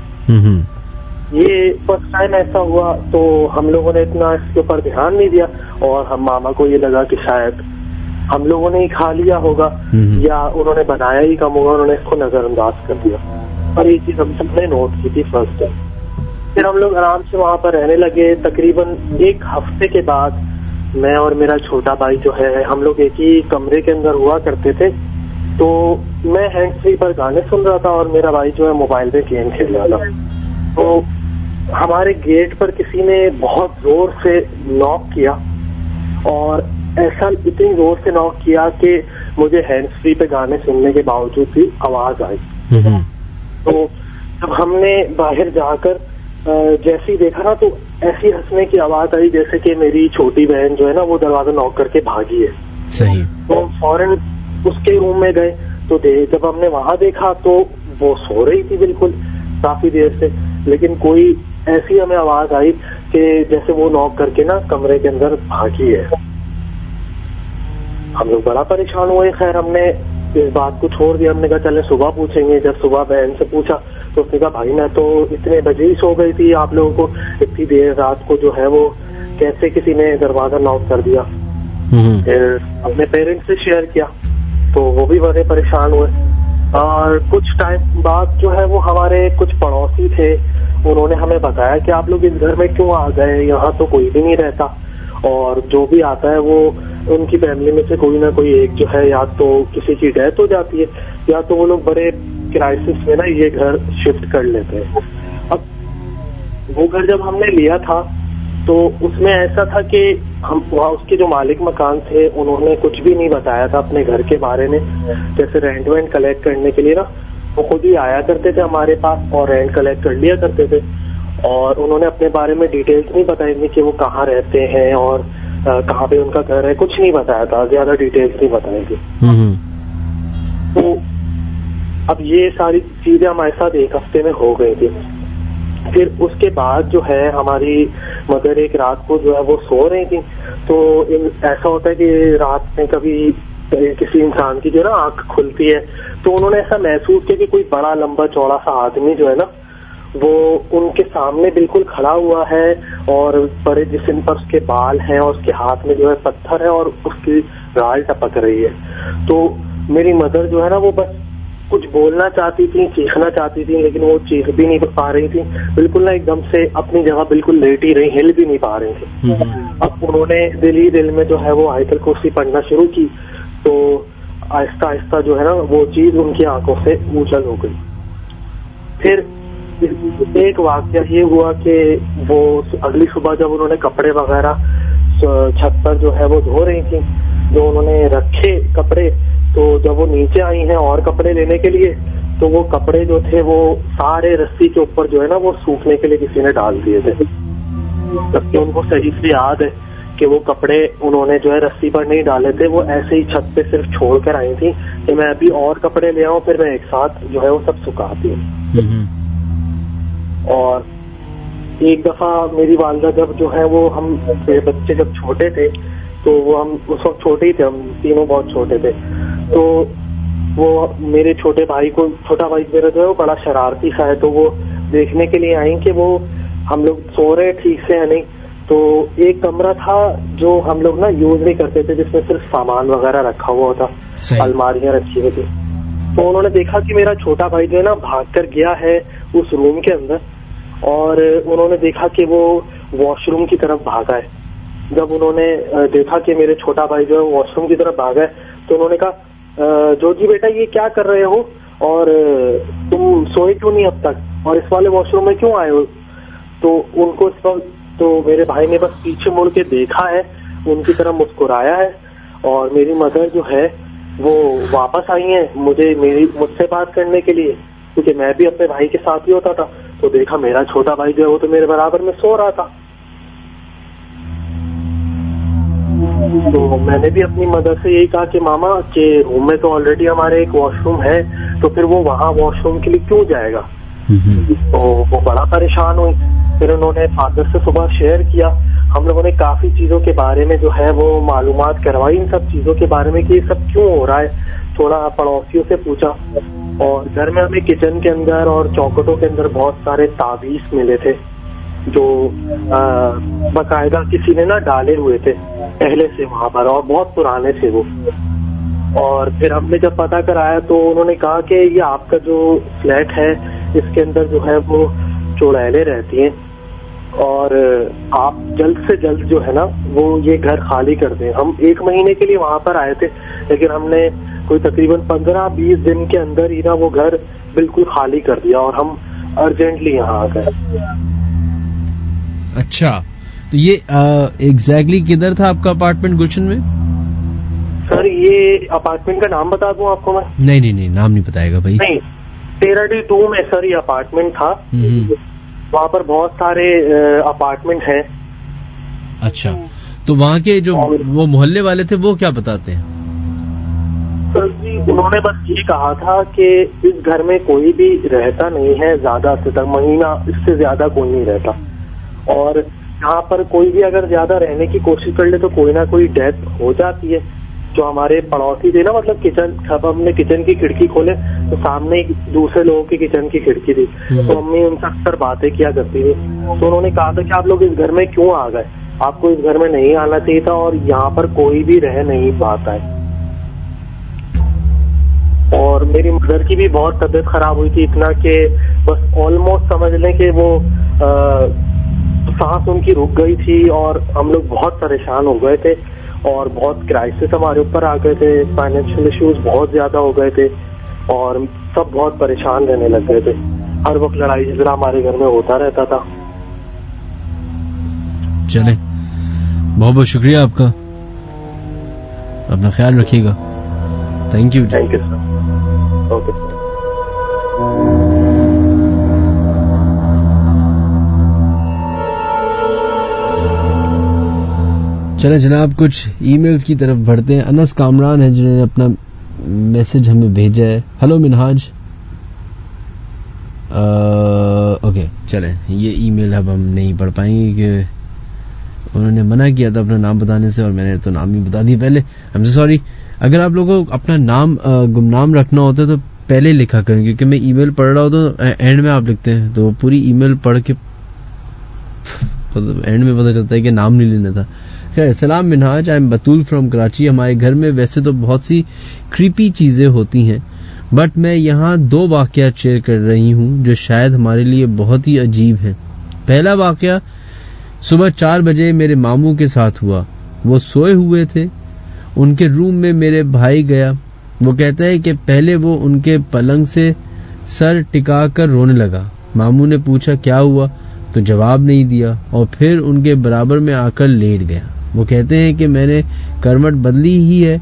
ये फर्स्ट टाइम ऐसा हुआ, तो हम लोगों ने इतना इसके ऊपर ध्यान नहीं दिया, और हम मामा को ये लगा कि शायद हम लोगों ने ही खा लिया होगा या उन्होंने बनाया ही कम होगा, उन्होंने इसको नजरअंदाज कर दिया। और ये चीज हम सबने नोट की थी फर्स्ट डे। फिर हम लोग आराम से वहां पर रहने लगे। तकरीबन 1 हफ्ते के बाद मैं और मेरा छोटा भाई जो है हम लोग एक ही कमरे के अंदर हुआ करते थे। तो मैं हैंड फ्री पर गाने सुन रहा था और मेरा भाई जो है मोबाइल पे गेम खेल रहा था। तो हमारे गेट पर किसी ने बहुत जोर से नॉक किया और ऐसा इतनी जोर से नॉक किया कि मुझे हैंड फ्री पे गाने सुनने के बावजूद भी आवाज आई। तो जब हमने बाहर जाकर जैसे ही देखा ना तो ऐसी हंसने की आवाज आई जैसे कि मेरी छोटी बहन जो है ना वो दरवाजा नॉक करके भागी है। सही। तो फौरन उसके रूम में गए तो जब हमने वहां देखा तो वो सो रही थी बिल्कुल काफी देर से, लेकिन कोई ऐसी हमें आवाज आई कि जैसे वो नॉक करके ना कमरे के अंदर भागी है। हम लोग बड़ा परेशान हुए। खैर हमने इस बात को छोड़ दिया, हमने कहा चले सुबह पूछेंगे। जब सुबह बहन से पूछा तो उसने कहा भाई मैं तो इतने बजे ही सो गई थी, आप लोगों को इतनी देर रात को जो है वो कैसे किसी ने दरवाजा नॉक कर दिया। फिर अपने पेरेंट्स से शेयर किया तो वो भी बड़े परेशान हुए। और कुछ टाइम बाद जो है वो हमारे कुछ पड़ोसी थे, उन्होंने हमें बताया कि आप लोग इस घर में क्यों आ गए, यहाँ तो कोई भी नहीं रहता और जो भी आता है वो उनकी फैमिली में से कोई ना कोई एक जो है या तो किसी की डेथ हो जाती है या तो वो लोग बड़े क्राइसिस में ना ये घर शिफ्ट कर लेते हैं। अब वो घर जब हमने लिया था तो उसमें ऐसा था कि हम वहाँ उसके जो मालिक मकान थे उन्होंने कुछ भी नहीं बताया था अपने घर के बारे में। जैसे रेंट वेंट कलेक्ट करने के लिए ना वो खुद ही आया करते थे हमारे पास और रेंट कलेक्ट कर लिया करते थे और उन्होंने अपने बारे में डिटेल्स नहीं बताई थी कि वो कहाँ रहते हैं और कहाँ पे उनका घर है, कुछ नहीं बताया था, ज्यादा डिटेल्स नहीं बताई थी। तो अब ये सारी चीजें हमारे साथ एक हफ्ते में हो गई थी। फिर उसके बाद जो है हमारी मदर एक रात को जो है वो सो रही थी। तो ऐसा होता है कि रात में कभी किसी इंसान की जो है ना आंख खुलती है तो उन्होंने ऐसा महसूस किया कि कोई बड़ा लंबा चौड़ा सा आदमी जो है ना वो उनके सामने बिल्कुल खड़ा हुआ है और बड़े जिस्म पर उसके बाल हैं और उसके हाथ में जो है पत्थर है और उसकी राल टपक रही है। तो मेरी मदर जो है ना वो बस कुछ बोलना चाहती थी, चीखना चाहती थी, लेकिन वो चीख भी नहीं पा रही थी, बिल्कुल ना एकदम से अपनी जगह बिल्कुल लेटी रही, हिल भी नहीं पा रही थी। अब उन्होंने दिल ही दिल में जो है वो आयतल कुर्सी पढ़ना शुरू की तो आहिस्ता आहिस्ता जो है ना वो चीज उनकी आंखों से ऊंचल हो गई। फिर एक वाकया ये हुआ कि वो अगली सुबह जब उन्होंने कपड़े वगैरह छत पर जो है वो धो रही थी, जो उन्होंने रखे कपड़े, तो जब वो नीचे आई हैं और कपड़े लेने के लिए तो वो कपड़े जो थे वो सारे रस्सी के ऊपर जो है ना वो सूखने के लिए किसी ने डाल दिए थे। जबकि उनको सही से याद है कि वो कपड़े उन्होंने जो है रस्सी पर नहीं डाले थे, वो ऐसे ही छत पे सिर्फ छोड़ कर आई थी कि मैं अभी और कपड़े ले आऊं फिर मैं एक साथ जो है वो सब सुखाती हूँ। और एक दफा मेरी वालदा जब जो है वो हम बच्चे जब छोटे थे तो वो हम उस वक्त छोटे ही थे, हम तीनों बहुत छोटे थे, तो वो मेरे छोटे भाई को, छोटा भाई मेरा जो है वो बड़ा शरारती सा है, तो वो देखने के लिए आई कि वो हम लोग सो रहे ठीक से है नहीं। तो एक कमरा था जो हम लोग ना यूज नहीं करते थे जिसमें सिर्फ सामान वगैरह रखा हुआ था, अलमारियां रखी हुई थी। तो उन्होंने देखा कि मेरा छोटा भाई जो है ना भाग कर गया है उस रूम के अंदर और उन्होंने देखा कि वो वॉशरूम की तरफ भागा है। जब उन्होंने देखा कि मेरे छोटा भाई जो है वॉशरूम की तरफ भागा है तो उन्होंने कहा जोजी बेटा ये क्या कर रहे हो और तुम सोए क्यों नहीं अब तक और इस वाले वॉशरूम में क्यों आए हो। तो उनको इस वक्त तो मेरे भाई ने बस पीछे मुड़ के देखा है, उनकी तरफ मुस्कुराया है और मेरी मदर जो है वो वापस आई है मुझसे बात करने के लिए, क्योंकि मैं भी अपने भाई के साथ ही होता था। तो देखा मेरा छोटा भाई जो है वो तो मेरे बराबर में सो रहा था। तो मैंने भी अपनी मदर से यही कहा कि मामा के रूम में तो ऑलरेडी हमारे एक वॉशरूम है, तो फिर वो वहाँ वॉशरूम के लिए क्यों जाएगा। तो वो बड़ा परेशान हुई। फिर उन्होंने फादर से सुबह शेयर किया। हम लोगों ने काफी चीजों के बारे में जो है वो मालूमात करवाई, इन सब चीजों के बारे में कि ये सब क्यों हो रहा है। थोड़ा पड़ोसियों से पूछा और घर में हमें किचन के अंदर और चौखटों के अंदर बहुत सारे ताबीज मिले थे जो बाकायदा किसी ने ना डाले हुए थे पहले से वहां पर और बहुत पुराने थे वो। और फिर हमने जब पता कराया तो उन्होंने कहा कि ये आपका जो फ्लैट है इसके अंदर जो है वो चुड़ैलें रहती हैं और आप जल्द से जल्द जो है ना वो ये घर खाली कर दें। हम 1 महीने के लिए वहां पर आए थे, लेकिन हमने कोई तकरीबन 15-20 दिन के अंदर ही ना वो घर बिल्कुल खाली कर दिया और हम अर्जेंटली यहाँ आ गए। अच्छा, तो ये एग्जैक्टली किधर था आपका अपार्टमेंट गुलशन में? सर ये अपार्टमेंट का नाम बता दूं आपको मैं? नहीं, नाम नहीं बताएगा भाई। नहीं, 13D2 में सर ये अपार्टमेंट था। वहाँ पर बहुत सारे अपार्टमेंट हैं। अच्छा, तो वहाँ के जो वो मोहल्ले वाले थे वो क्या बताते हैं? सर जी उन्होंने बस ये कहा था कि इस घर में कोई भी रहता नहीं है ज्यादा से तक महीना, इससे ज्यादा कोई नहीं रहता, और यहाँ पर कोई भी अगर ज्यादा रहने की कोशिश कर ले तो कोई ना कोई डेथ हो जाती है। जो हमारे पड़ोसी थे ना, मतलब किचन, जब हमने किचन की खिड़की खोले तो सामने दूसरे लोगों की किचन की खिड़की थी, तो मम्मी उनसे अक्सर बातें किया करती थी। तो उन्होंने कहा था कि आप लोग इस घर में क्यों आ गए, आपको इस घर में नहीं आना चाहिए था, और यहाँ पर कोई भी रह नहीं पाता है। और मेरी मदर की भी बहुत तबीयत खराब हुई थी, इतना कि बस ऑलमोस्ट समझ लें कि वो सांस उनकी रुक गई थी, और हम लोग बहुत परेशान हो गए थे, और बहुत क्राइसिस हमारे ऊपर आ गए थे, फाइनेंशियल इश्यूज बहुत ज्यादा हो गए थे, और सब बहुत परेशान रहने लग गए थे। हर वक्त लड़ाई झगड़ा हमारे घर में होता रहता था। चले, बहुत बहुत शुक्रिया आपका, अपना ख्याल रखिएगा। Thank you sir. Okay sir. चले जनाब, कुछ ईमेल्स की तरफ बढ़ते हैं। अनस कामरान है जिन्होंने अपना मैसेज हमें भेजा है। हेलो मिनहाज। ओके, चले, ये ईमेल अब हम नहीं पढ़ पाएंगे कि उन्होंने मना किया था अपना नाम बताने से, और मैंने तो नाम ही बता दिया पहले। I am so sorry. अगर आप लोगों को अपना नाम गुमनाम रखना होता है तो पहले लिखा करें, क्योंकि मैं ईमेल पढ़ रहा हूँ तो एंड में आप लिखते हैं, तो पूरी ईमेल पढ़ के एंड में पता चलता है कि नाम नहीं लेना था। खैर, सलाम Minhaj, I am Batool from Karachi. हमारे घर में वैसे तो बहुत सी क्रीपी चीजें होती हैं, बट मैं यहाँ 2 वाकया शेयर कर रही हूँ जो शायद हमारे लिए बहुत ही अजीब है। पहला वाकया सुबह 4 बजे मेरे मामू के साथ हुआ। वो सोए हुए थे, उनके रूम में मेरे भाई गया। वो कहता है कि पहले वो उनके पलंग से सर टिका कर रोने लगा। मामू ने पूछा क्या हुआ, तो जवाब नहीं दिया, और फिर उनके बराबर में आकर लेट गया। वो कहते हैं कि मैंने करवट बदली ही है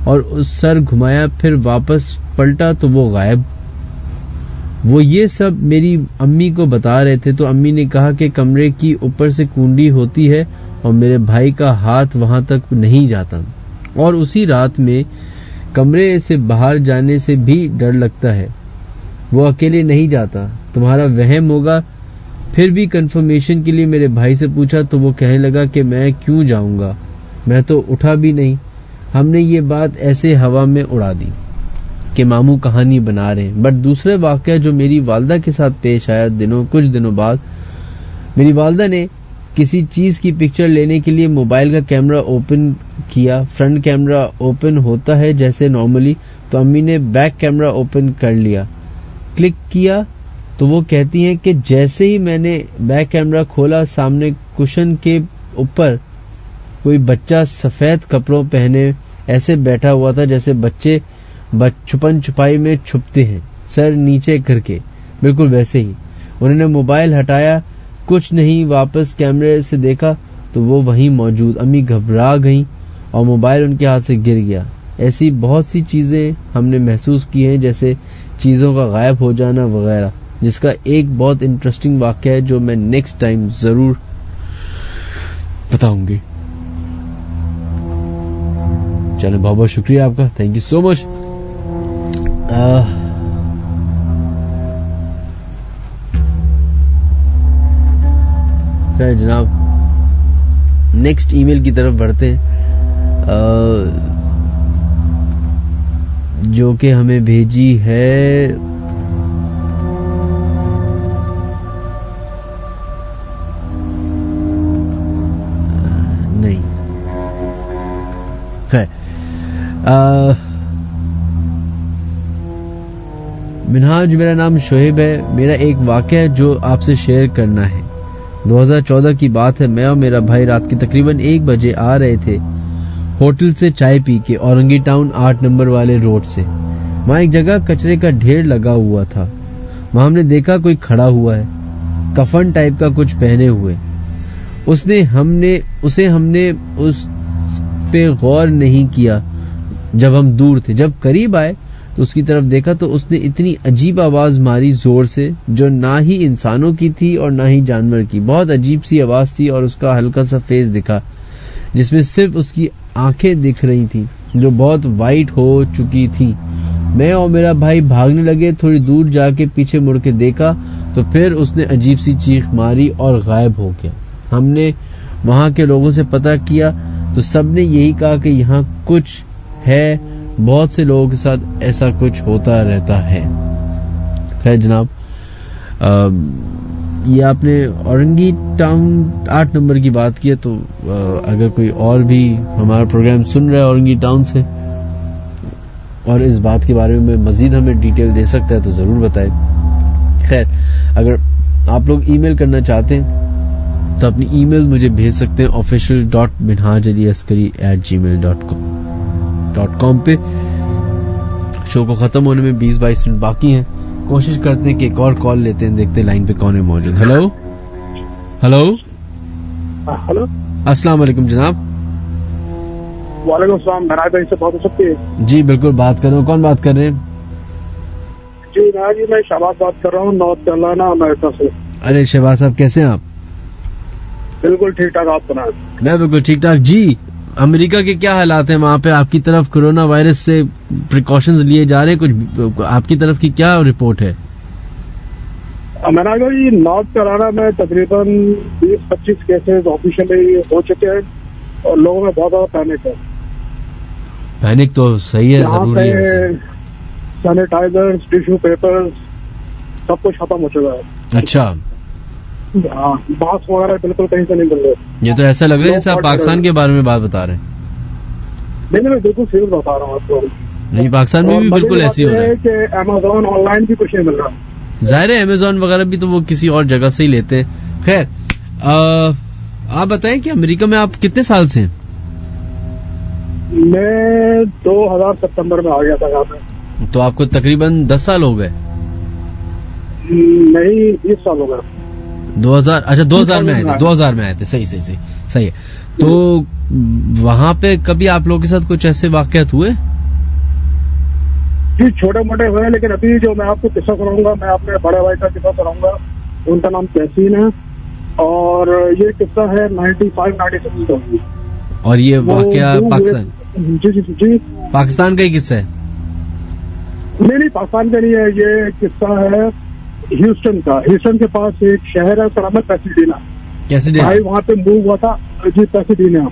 और उस सर घुमाया, फिर वापस पलटा तो वो गायब। वो ये सब मेरी अम्मी को बता रहे थे, तो अम्मी ने कहा कि कमरे की ऊपर से कुंडी होती है और मेरे भाई का हाथ वहां तक नहीं जाता, और उसी रात में कमरे से बाहर जाने से भी डर लगता है। वो अकेले नहीं जाता, तुम्हारा वहम होगा। फिर भी कंफर्मेशन के लिए मेरे भाई से पूछा तो वो कहने लगा कि मैं क्यों जाऊंगा, मैं तो उठा भी नहीं। हमने ये बात ऐसे हवा में उड़ा दी कि मामू कहानी बना रहे हैं। बट दूसरे वाकया जो मेरी वालदा के साथ पेश आया कुछ दिनों बाद, मेरी वालदा ने किसी चीज की पिक्चर लेने के लिए मोबाइल का कैमरा ओपन किया। फ्रंट कैमरा ओपन होता है जैसे नॉर्मली, तो अम्मी ने बैक कैमरा ओपन कर लिया। क्लिक किया तो वो कहती हैं कि जैसे ही मैंने बैक कैमरा खोला, सामने कुशन के ऊपर कोई बच्चा सफेद कपड़ों पहने ऐसे बैठा हुआ था जैसे बच्चे छुपन छुपाई में छुपते हैं, सर नीचे करके, बिल्कुल वैसे ही। उन्होंने मोबाइल हटाया, कुछ नहीं, वापस कैमरे से देखा तो वो वहीं मौजूद। अम्मी घबरा गईं और मोबाइल उनके हाथ से गिर गया। ऐसी बहुत सी चीजें हमने महसूस की हैं, जैसे चीजों का गायब हो जाना वगैरह, जिसका एक बहुत इंटरेस्टिंग वाकया है जो मैं नेक्स्ट टाइम जरूर बताऊंगी। चलो, बहुत बहुत शुक्रिया आपका, थैंक यू सो मच। जनाब, नेक्स्ट ईमेल की तरफ बढ़ते हैं, जो कि हमें भेजी है नहीं, मिनहाज, मेरा नाम शोहेब है। मेरा एक वाकया जो आपसे शेयर करना है। 2014 की बात है। मैं और मेरा भाई रात के तकरीबन 1 बजे आ रहे थे होटल से चाय पी के औरंगी टाउन 8 नंबर वाले रोड से। वहाँ एक जगह कचरे का ढेर लगा हुआ था। वहाँ हमने देखा कोई खड़ा हुआ है, कफन टाइप का कुछ पहने हुए। हमने उस पे गौर नहीं किया जब हम दूर थे। जब करीब आए तो उसकी तरफ देखा तो उसने इतनी अजीब आवाज मारी जोर से, जो ना ही इंसानों की थी और ना ही जानवर की। बहुत अजीब सी आवाज थी और उसका हल्का सा फेस दिखा जिसमें सिर्फ उसकी आंखें दिख रही थी जो बहुत वाइट हो चुकी थी। मैं और मेरा भाई भागने लगे। थोड़ी दूर जाके पीछे मुड़ के देखा तो फिर उसने अजीब सी चीख मारी और गायब हो गया। हमने वहां के लोगों से पता किया तो सबने यही कहा कि यहाँ कुछ है, बहुत से लोगों के साथ ऐसा कुछ होता रहता है। खैर जनाब, ये आपने औरंगी टाउन 8 नंबर की बात की है, तो अगर कोई और भी हमारा प्रोग्राम सुन रहा है औरंगी टाउन से और इस बात के बारे में मजीद हमें डिटेल दे सकता है तो जरूर बताएं। खैर, अगर आप लोग ईमेल करना चाहते हैं तो अपनी ईमेल मुझे भेज सकते हैं official.minhajaliaskari@gmail.com पे। शो को खत्म होने में 20-22 मिनट बाकी हैं। कोशिश करते हैं कि एक और कॉल लेते हैं, देखते हैं लाइन पे कौन है मौजूद। हेलो हेलो हेलो, अस्सलाम वालेकुम जनाब। वालेकुम सलाम। महराज भाई से बात हो सकती है? जी बिल्कुल, बात कर रहा हूँ। कौन बात कर रहे हैं? जी महराज जी, मैं शहबाज बात कर रहा हूँ, नॉर्थ कैरोलिना अमेरिका से। अरे शहबाज साहब, कैसे हैं आप? बिल्कुल ठीक ठाक, आप सुनाएं? मैं बिल्कुल ठीक ठाक जी। अमेरिका के क्या हालात हैं वहाँ पे? आपकी तरफ कोरोना वायरस से प्रिकॉशंस लिए जा रहे हैं कुछ? आपकी तरफ की क्या रिपोर्ट है? महराज भाई, नॉर्थ कैरोलिना में तकरीबन 20-25 केसेस ऑफिशियली हो चुके हैं और लोगों में बहुत ज्यादा पैनिक है। पैनिक तो सही है, यहाँ जरूरी है। पे सैनिटाइजर्स, टिश्यू पेपर्स सब कुछ खत्म हो चुका है। अच्छा, हाँ, मास्क वगैरह बिल्कुल कहीं से नहीं मिल रहे। ये तो ऐसा लग रहा है जैसे आप पाकिस्तान के बारे में बात बता रहे हैं। नहीं, बिल्कुल सीरियस बता रहा हूँ आपको। नहीं, पाकिस्तान में भी बिल्कुल ऐसी हो रहा है कि अमेजोन ऑनलाइन भी कुछ नहीं मिल रहा। जाहिर है, अमेजोन वगैरह भी तो वो किसी और जगह से ही लेते हैं। खैर, आप बताएं कि अमेरिका में आप कितने साल से हैं? मैं 2000 सितंबर में आ गया था यहाँ पे। तो आपको तकरीबन 10 साल हो गए? नहीं, 20 साल हो गए। 2000 में आए थे। 2000 में आए थे। सही है। तो वहाँ पे कभी आप लोगों के साथ कुछ ऐसे वाकयात हुए? जी, छोटे मोटे हुए, लेकिन अभी जो मैं आपको किस्सा सुनाऊंगा, मैं अपने बड़े भाई का किस्सा सुनाऊंगा। उनका नाम तहसीन है और ये किस्सा है 95-96 का। और ये वाकया पाकिस्तान? जी, पाकिस्तान का ही किस्सा है? नहीं, पाकिस्तान का नहीं है। ये किस्सा है ह्यूस्टन का। ह्यूस्टन के पास एक शहर है, उसका नाम है पैसाडीना। भाई वहाँ पे मूव हुआ था जी, पैसाडीना।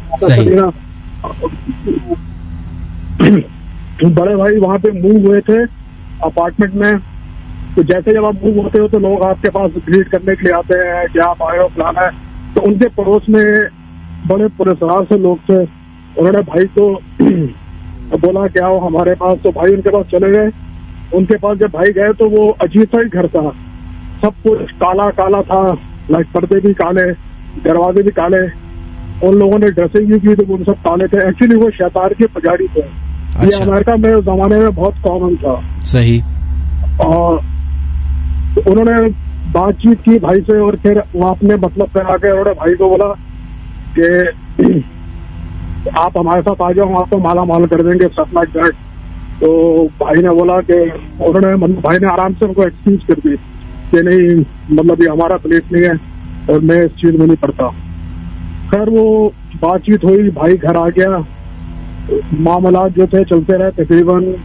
बड़े भाई वहाँ पे मूव हुए थे अपार्टमेंट में। तो जैसे जब आप मूव होते हो तो लोग आपके पास ग्रीट करने के लिए आते हैं कि आप आए हो, फलाना है। तो उनके पड़ोस में बड़े पुरस्कार से लोग थे। उन्होंने भाई को बोला कि आओ हमारे पास। तो भाई उनके पास चले गए। उनके पास जब भाई गए तो वो अजीब सा ही घर था, सब कुछ काला काला था, लाइक पर्दे भी काले, दरवाजे भी काले। उन लोगों ने ड्रेसिंग भी की तो वो सब काले थे। एक्चुअली वो शैतान के पुजारी थे। अच्छा। ये अमेरिका में उस जमाने में बहुत कॉमन था। सही। और उन्होंने बातचीत की भाई से और फिर वो अपने मतलब पे आके उन्होंने भाई को बोला कि आप हमारे साथ आ जाओ, हम आपको माला माल कर देंगे, सब लाइक दैट। तो भाई ने बोला कि भाई ने आराम से उनको एक्सक्यूज कर दी कि नहीं, मतलब ये हमारा प्लेस नहीं है और मैं इस चीज में नहीं पड़ता। खैर वो बातचीत हुई, भाई घर आ गया। मामला जो थे चलते रहे तकरीबन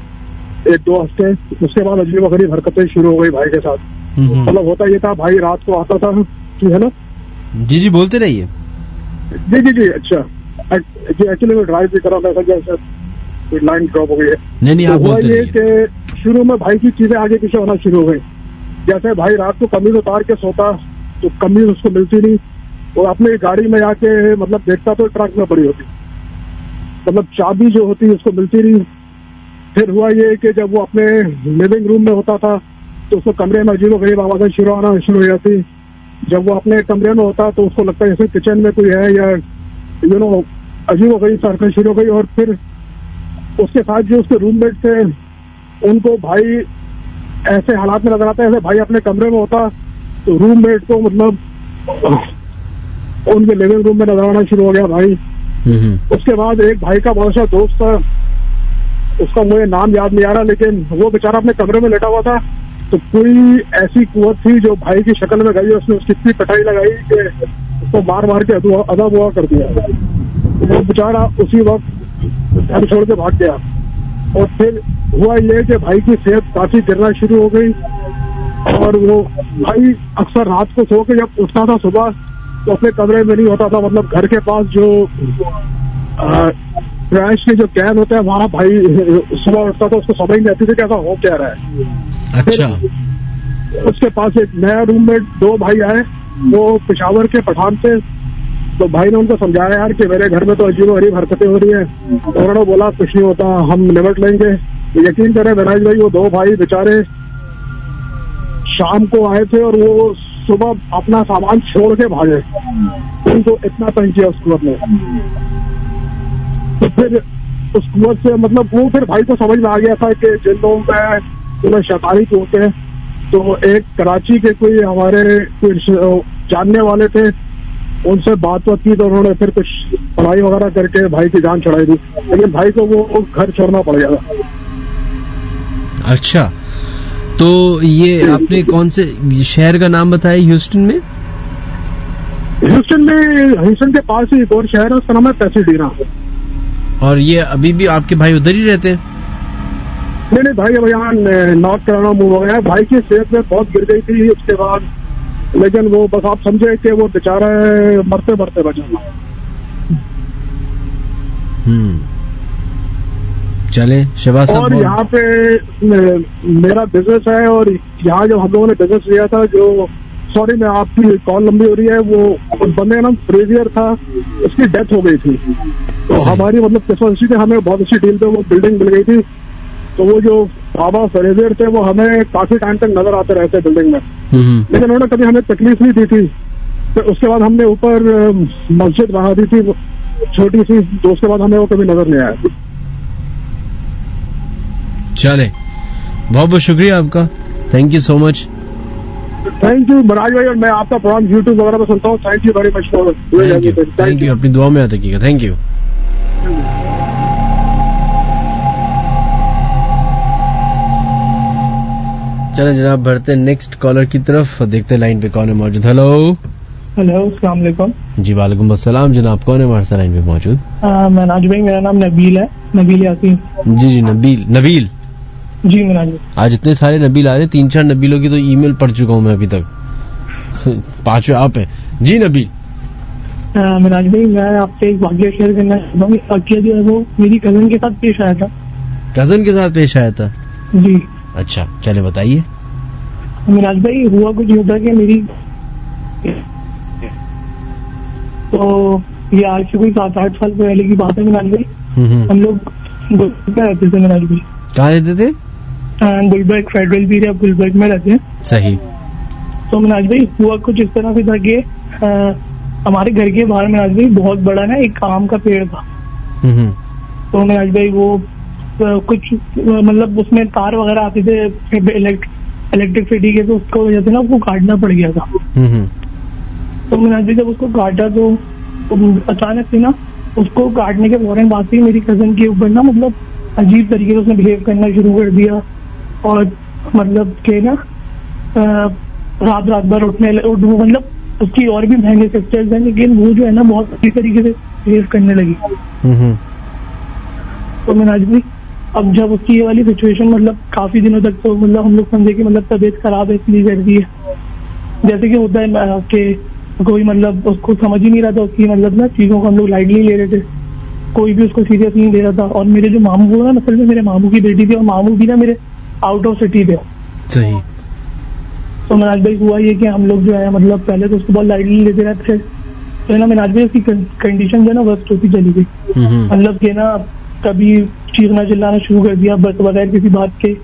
1-2 हफ्ते। उसके बाद अजीब गरीब हरकतें शुरू हो गई भाई के साथ। मतलब होता ये था, भाई रात को आता था। है ना? जी, बोलते रहिए। जी, अच्छा जी, एक्चुअली मैं ड्राइव भी कर रहा था, जैसे लाइन ड्रॉप हो गई है। नहीं, आप बोलते रहिए। कि शुरू में भाई की चीजें आगे पीछे होना शुरू हो गई। जैसे भाई रात को कमीज उतार के सोता तो कमीज उसको मिलती नहीं। वो अपनी गाड़ी में आके मतलब देखता तो ट्रक में पड़ी होती, मतलब चाबी जो होती उसको मिलती नहीं। फिर हुआ ये कि जब वो अपने लिविंग रूम में होता था तो उसको कमरे में अजीब गरीब आवाजें शुरू हो जाती। जब वो अपने कमरे में होता तो उसको लगता है जैसे किचन में कोई है या अजीब हो गई, सरकन शुरू हो गई। और फिर उसके साथ जो उसके रूममेट थे उनको भाई ऐसे हालात में नजर आता है जैसे भाई अपने कमरे में होता तो रूममेट को मतलब उनके लिविंग रूम में नजर आना शुरू हो गया भाई। उसके बाद एक भाई का बहुत अच्छा दोस्त था, उसका मुझे नाम याद नहीं आ रहा, लेकिन वो बेचारा अपने कमरे में लेटा हुआ था तो कोई ऐसी कुव्वत थी जो भाई की शक्ल में गई, उसने उसकी इतनी पिटाई लगाई कि उसको मार मार के अदा बुआ कर दिया। वो बेचारा उसी वक्त घर छोड़ के भाग गया। और फिर हुआ ये कि भाई की सेहत काफी गिरना शुरू हो गई और वो भाई अक्सर रात को सो के जब उठता था सुबह तो अपने कमरे में नहीं होता था, मतलब घर के पास जो ट्रैश के जो कैन होते हैं वहाँ भाई सुबह उठता था, उसको समझ नहीं आती थी कि ऐसा हो क्या रहा है। अच्छा। उसके पास एक नया रूममेट, 2 भाई आए, वो पेशावर के पठान थे। तो भाई ने उनको समझाया यार कि मेरे घर में तो अजीब गरीब हरकतें हो रही है। उन्होंने बोला कुछ नहीं होता, हम निपट लेंगे। यकीन करें विनाश भाई, वो 2 भाई बेचारे शाम को आए थे और वो सुबह अपना सामान छोड़ के भागे। उनको इतना तंग किया उस कुवत ने। तो फिर उस कुवत से मतलब वो फिर भाई को समझ में आ गया था कि जिन लोगों में उन्हें शैतानी होते हैं। तो एक कराची के कोई हमारे जानने वाले थे, उनसे बात की तो उन्होंने फिर कुछ पढ़ाई वगैरह करके भाई की जान छुड़ाई थी, लेकिन भाई को वो घर छोड़ना पड़ गया था। अच्छा, तो ये आपने कौन से शहर का नाम बताया ह्यूस्टन में? ह्यूस्टन के पास ही एक और शहर है, उसका नाम है पैसाडीना। और ये अभी भी आपके भाई उधर ही रहते हैं? नहीं भाई अब यहाँ नॉर्थ कैरोलिना मूव हो गया है। भाई की सेहत में बहुत गिर गई थी उसके बाद, लेकिन वो बस आप समझे कि वो बेचारा मरते मरते बचा। चले शहबाज साहब। और यहाँ पे मेरा बिजनेस है और यहाँ जब हम लोगों ने बिजनेस लिया था, जो सॉरी मैं आपकी कॉल लंबी हो रही है, वो उस बंदे का नाम फ्रेजियर था, उसकी डेथ हो गई थी। तो हमारी मतलब किस्मत से हमें बहुत अच्छी डील पे वो बिल्डिंग मिल गई थी। तो वो जो बाबा फ्रेजियर थे वो हमें काफी टाइम तक नजर आते रहते बिल्डिंग में, लेकिन उन्होंने कभी हमें तकलीफ नहीं दी थी। फिर उसके बाद हमने ऊपर मस्जिद बना दी थी छोटी सी, तो उसके बाद हमें वो कभी नजर नहीं आया। चले, बहुत बहुत शुक्रिया आपका, thank you so much. Thank you महाराज भाई, और मैं आपका प्रोग्राम यूट्यूब वगैरह पर सुनता हूँ। Thank you very much for, thank you, अपनी दुआ में याद रखिएगा। Thank you. चलें जनाब, बढ़ते नेक्स्ट कॉलर की तरफ, देखते लाइन पे कौन है मौजूद। हेलो अस्सलाम वालेकुम। जी वालेकुम अस्सलाम जनाब, कौन है हमारे साथ लाइन पे मौजूद? मनाज भाई, मेरा नाम नबील है, नबील यासीन। जी नबील जी मनाज भाई। आज इतने सारे नबील आ रहे, 3-4 नबीलों की तो ईमेल पढ़ चुका हूँ मैं अभी तक। 5वें आप हैं जी नबील। मनाज भाई, मैं आपसे एक वाक़या शेयर करना चाहता हूँ। वाक़या जो है वो मेरी कजन के साथ पेश आया था। कजन के साथ पेश आया था? जी। अच्छा, चले बताइए। मिराज भाई, हुआ कुछ यूँ था कि मेरी तो ये आज से कोई 7-8 साल पहले की बात है मिराज भाई। हम लोग गुलबर्ग में रहते थे मिराज भाई। कहाँ रहते थे? गुलबर्ग, फेडरल भी गुलबर्ग में रहते हैं। सही। तो मिराज भाई हुआ कुछ इस तरह से था कि हमारे घर के बाहर मिराज भाई बहुत बड़ा ना एक आम का पेड़ था। तो मिराज भाई वो कुछ मतलब उसमें तार वगैरह आते थे इलेक्ट्रिसिटी के, तो उसको वजह से ना उसको काटना पड़ गया था। तो मैंने जब उसको काटा तो अचानक से ना उसको काटने के फौरन बाद से मेरी कजन के ऊपर ना मतलब अजीब तरीके से उसने बिहेव करना शुरू कर दिया। और मतलब के ना रात भर मतलब उसकी और भी महंगे सिस्टर्स हैं, लेकिन वो जो है ना बहुत अच्छी तरीके से बिहेव करने लगी। तो मैंने आज भी अब जब उसकी ये वाली सिचुएशन मतलब काफी दिनों तक तो मतलब हम लोग समझे कि मतलब तबीयत खराब है इसलिए कर दी है। जैसे कि होता है कि कोई मतलब उसको समझ ही नहीं रहा था उसकी मतलब ना चीजों को हम लोग लाइटली ले रहे थे, कोई भी उसको सीरियस नहीं ले रहा था। और मेरे जो मामू हुआ ना, असल में मेरे मामू की बेटी थी और मामू भी ना मेरे आउट ऑफ सिटी थे। सही। तो मिनाज भाई हुआ ये कि हम लोग जो है मतलब पहले तो उसको बहुत लाइटली लेते रहते थे, तो ना मिनाज भाई उसकी कंडीशन जो है ना वर्स्ट होती चली गई। मतलब कि ना कभी चीखना चिल्लाना शुरू कर दिया बस बगैर किसी बात के,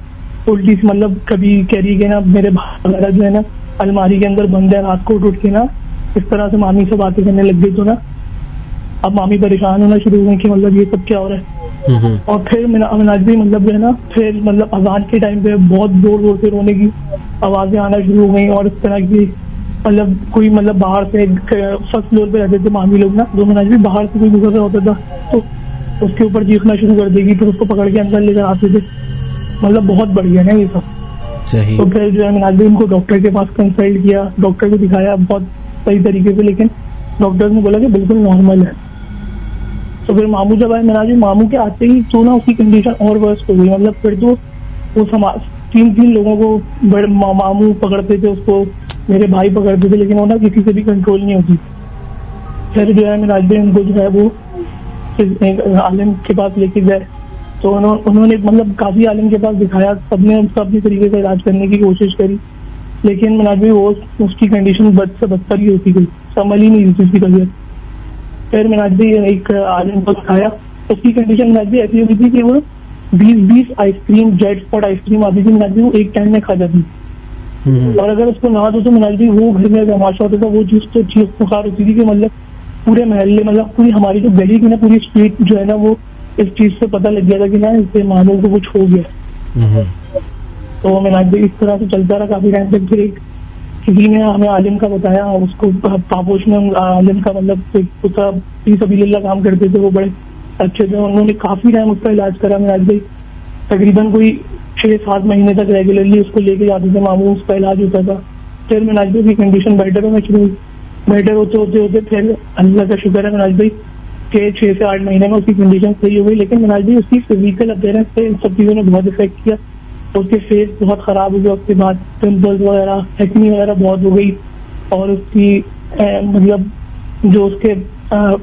उल्टी मतलब कभी कह रही है कि ना मेरे भाई वगैरह जो है ना अलमारी के अंदर बंद है, रात को उठ के ना इस तरह से मामी से बातें करने लग गई। तो ना अब मामी परेशान होना शुरू हुई कि मतलब ये सब क्या हो रहा है। और फिर मिनाज भी मतलब जो है ना, फिर मतलब अजान के टाइम पे बहुत जोर जोर से रोने की आवाजें आना शुरू हो गई। और इस तरह की मतलब कोई मतलब बाहर से फर्स्ट फ्लोर पे रहते थे मामी लोग ना, तो मिनाज भी बाहर से कोई गुजर रहा होता था तो उसके ऊपर चीखना शुरू कर देगी, फिर उसको पकड़ के अंदर लेकर आते थे। मतलब बहुत बढ़िया है ये सब। सही। तो फिर जो है मिनाज भी उनको डॉक्टर के पास कंसल्ट किया, डॉक्टर को दिखाया बहुत सही तरीके से, लेकिन डॉक्टर ने बोला कि बिल्कुल नॉर्मल है। तो फिर मामू जब आए मिनाज, मामू के आते ही तो ना उसकी कंडीशन और वर्स्ट हो गई। मतलब फिर तो वो समाज 3 लोगों को मामू पकड़ते थे, उसको मेरे भाई पकड़ते थे, लेकिन वो ना किसी से भी कंट्रोल नहीं होती। फिर जो है मिनाज भाई उनको जो है वो आलिम के पास लेके गए। तो उन्होंने मतलब काफी आलिम के पास दिखाया, सबने उसका अपनी तरीके से इलाज करने की कोशिश करी, लेकिन मिनाज भाई वो उसकी कंडीशन बद से बदतर ही होती गई, संभल ही नहीं रही थी उसकी तबीयत। फिर मिनाज भाई एक आलिम को दिखाया, उसकी कंडीशन मिनाज भाई ऐसी हो गई थी कि वो 20 आइसक्रीम, जेट स्पॉट आइसक्रीम आती थी मिनाज भाई, वो एक टाइम में खा जाती। और अगर उसको ना दो तो मिनाज भाई वो घर में तमाशा होता था, वो चीज तो चीज पुकार होती थी कि मतलब पूरे महल्ले, मतलब पूरी हमारी जो गली थी ना, पूरी स्ट्रीट जो है ना, वो इस चीज से पता लग गया था कि ना इससे मामू को कुछ हो गया। तो मिनाज भाई इस तरह से चलता रहा काफी टाइम तक। फिर किसी ने हमें आलिम का बताया, उसको पापोश में आलिम का मतलब उसका फीसबिलिल्लाह काम करते थे, वो बड़े अच्छे थे। उन्होंने काफी टाइम उसका इलाज करा मिनाज भाई, तकरीबन कोई 6-7 महीने तक रेगुलरली उसको लेके जाते थे मामू, उसका इलाज होता था। फिर मिनाज भाई की कंडीशन बेटर होना शुरू हुई। बेटर होते होते होते फिर अल्लाह का शुक्र है मिनाज भाई के 6 से 8 महीने में उसकी कंडीशन सही हो गई। लेकिन मिनाज भाई उसकी फिजिकल अपीयरेंस पे इन सब चीजों ने बहुत इफेक्ट किया। उसके फेस बहुत खराब हो गया, उसके बाद पिंपल्स वगैरह, एक्ने वगैरह बहुत हो गई, और उसकी मतलब जो उसके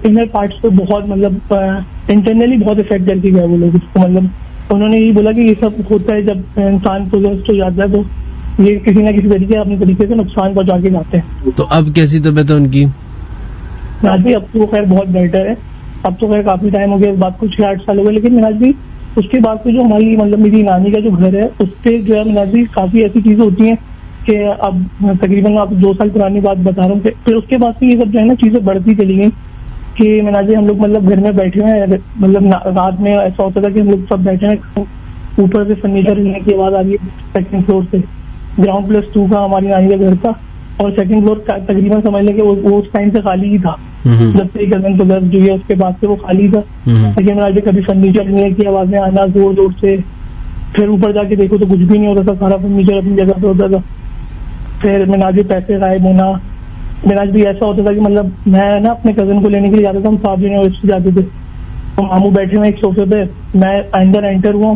इनर पार्ट्स पे बहुत मतलब इंटरनली बहुत इफेक्ट करके गया वो लोग उसको। मतलब उन्होंने यही बोला कि ये सब होता है जब इंसान पोजेस्ड हो जाता है, तो ये किसी ना किसी तरीके अपने तरीके से नुकसान पहुंचा के जाते हैं। तो अब कैसी तबीयत है उनकी? मिनाज भाई अब तो खैर बहुत बेटर है, अब तो खैर काफी टाइम हो गया, इस बात को 6-8 साल हो गए। लेकिन मिनाज भाई उसके बाद से जो हमारी मतलब मेरी नानी का जो घर है, उस पे जो है मिनाज भाई काफी ऐसी चीजें होती हैं कि अब तकरीबन आप 2 साल पुरानी बात बता रहा हूँ। फिर उसके बाद से ये सब जो है ना चीजें बढ़ती चली गई कि मिनाज भाई हम लोग मतलब घर में बैठे हैं, मतलब रात में ऐसा होता था कि हम लोग सब बैठे हैं, ऊपर से फर्नीचर हिलने की आवाज आ रही है सेकंड फ्लोर से। ग्राउंड +2 का हमारी नानी का घर था, और सेकंड फ्लोर तकरीबन समझ लें कि वो उस टाइम से खाली ही था, जब से कजन तो जो है उसके बाद से वो खाली था। लेकिन मिनाज भाई कभी फर्नीचर हिलने की आवाजें आना जोर जोर से, फिर ऊपर जाके देखो तो कुछ भी नहीं होता था, सारा फर्नीचर अपनी जगह पे होता था। फिर मिनाज भाई पैसे गायब होना। मिनाज भाई ऐसा होता था कि मतलब मैं ना अपने कजन को लेने के लिए जाता था, हम साथ यूनिवर्सिटी जाते थे, तो मामू बैठे हुए एक सोफे पे, मैं अंदर एंटर हुआ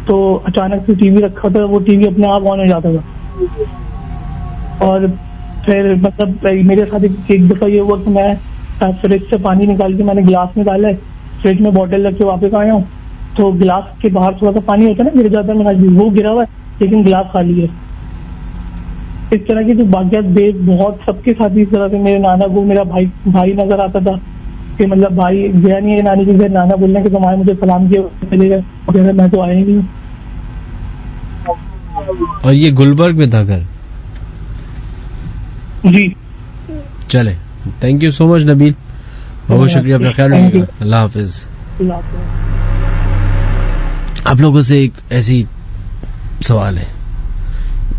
तो अचानक से टीवी रखा था, वो टीवी अपने आप ऑन हो जाता था। और फिर मतलब मेरे साथ एक दफा ये हुआ कि मैं फ्रिज से पानी निकाल के मैंने गिलास निकाला है, फ्रिज में बॉटल रख के वापस आया हूँ, तो गिलास के बाहर थोड़ा सा पानी होता है ना, गिर जाता है मिनाज भाई, वो गिरा हुआ है लेकिन गिलास खाली है। इस तरह की जो वाक़यात बहुत सबके साथ इस तरह से। मेरे नाना को मेरा भाई नजर आता था कि मतलब भाई गया नहीं है नानी के घर, नाना बोलने के तुम्हारे मुझे सलाम किया चले गए, और मैं तो आया ही नहीं। और ये गुलबर्ग में था घर? जी चले, thank you so much Nabeel, बहुत शुक्रिया, अपना ख्याल रखिएगा, अल्लाह हाफिज। आप लोगों से एक ऐसी सवाल है,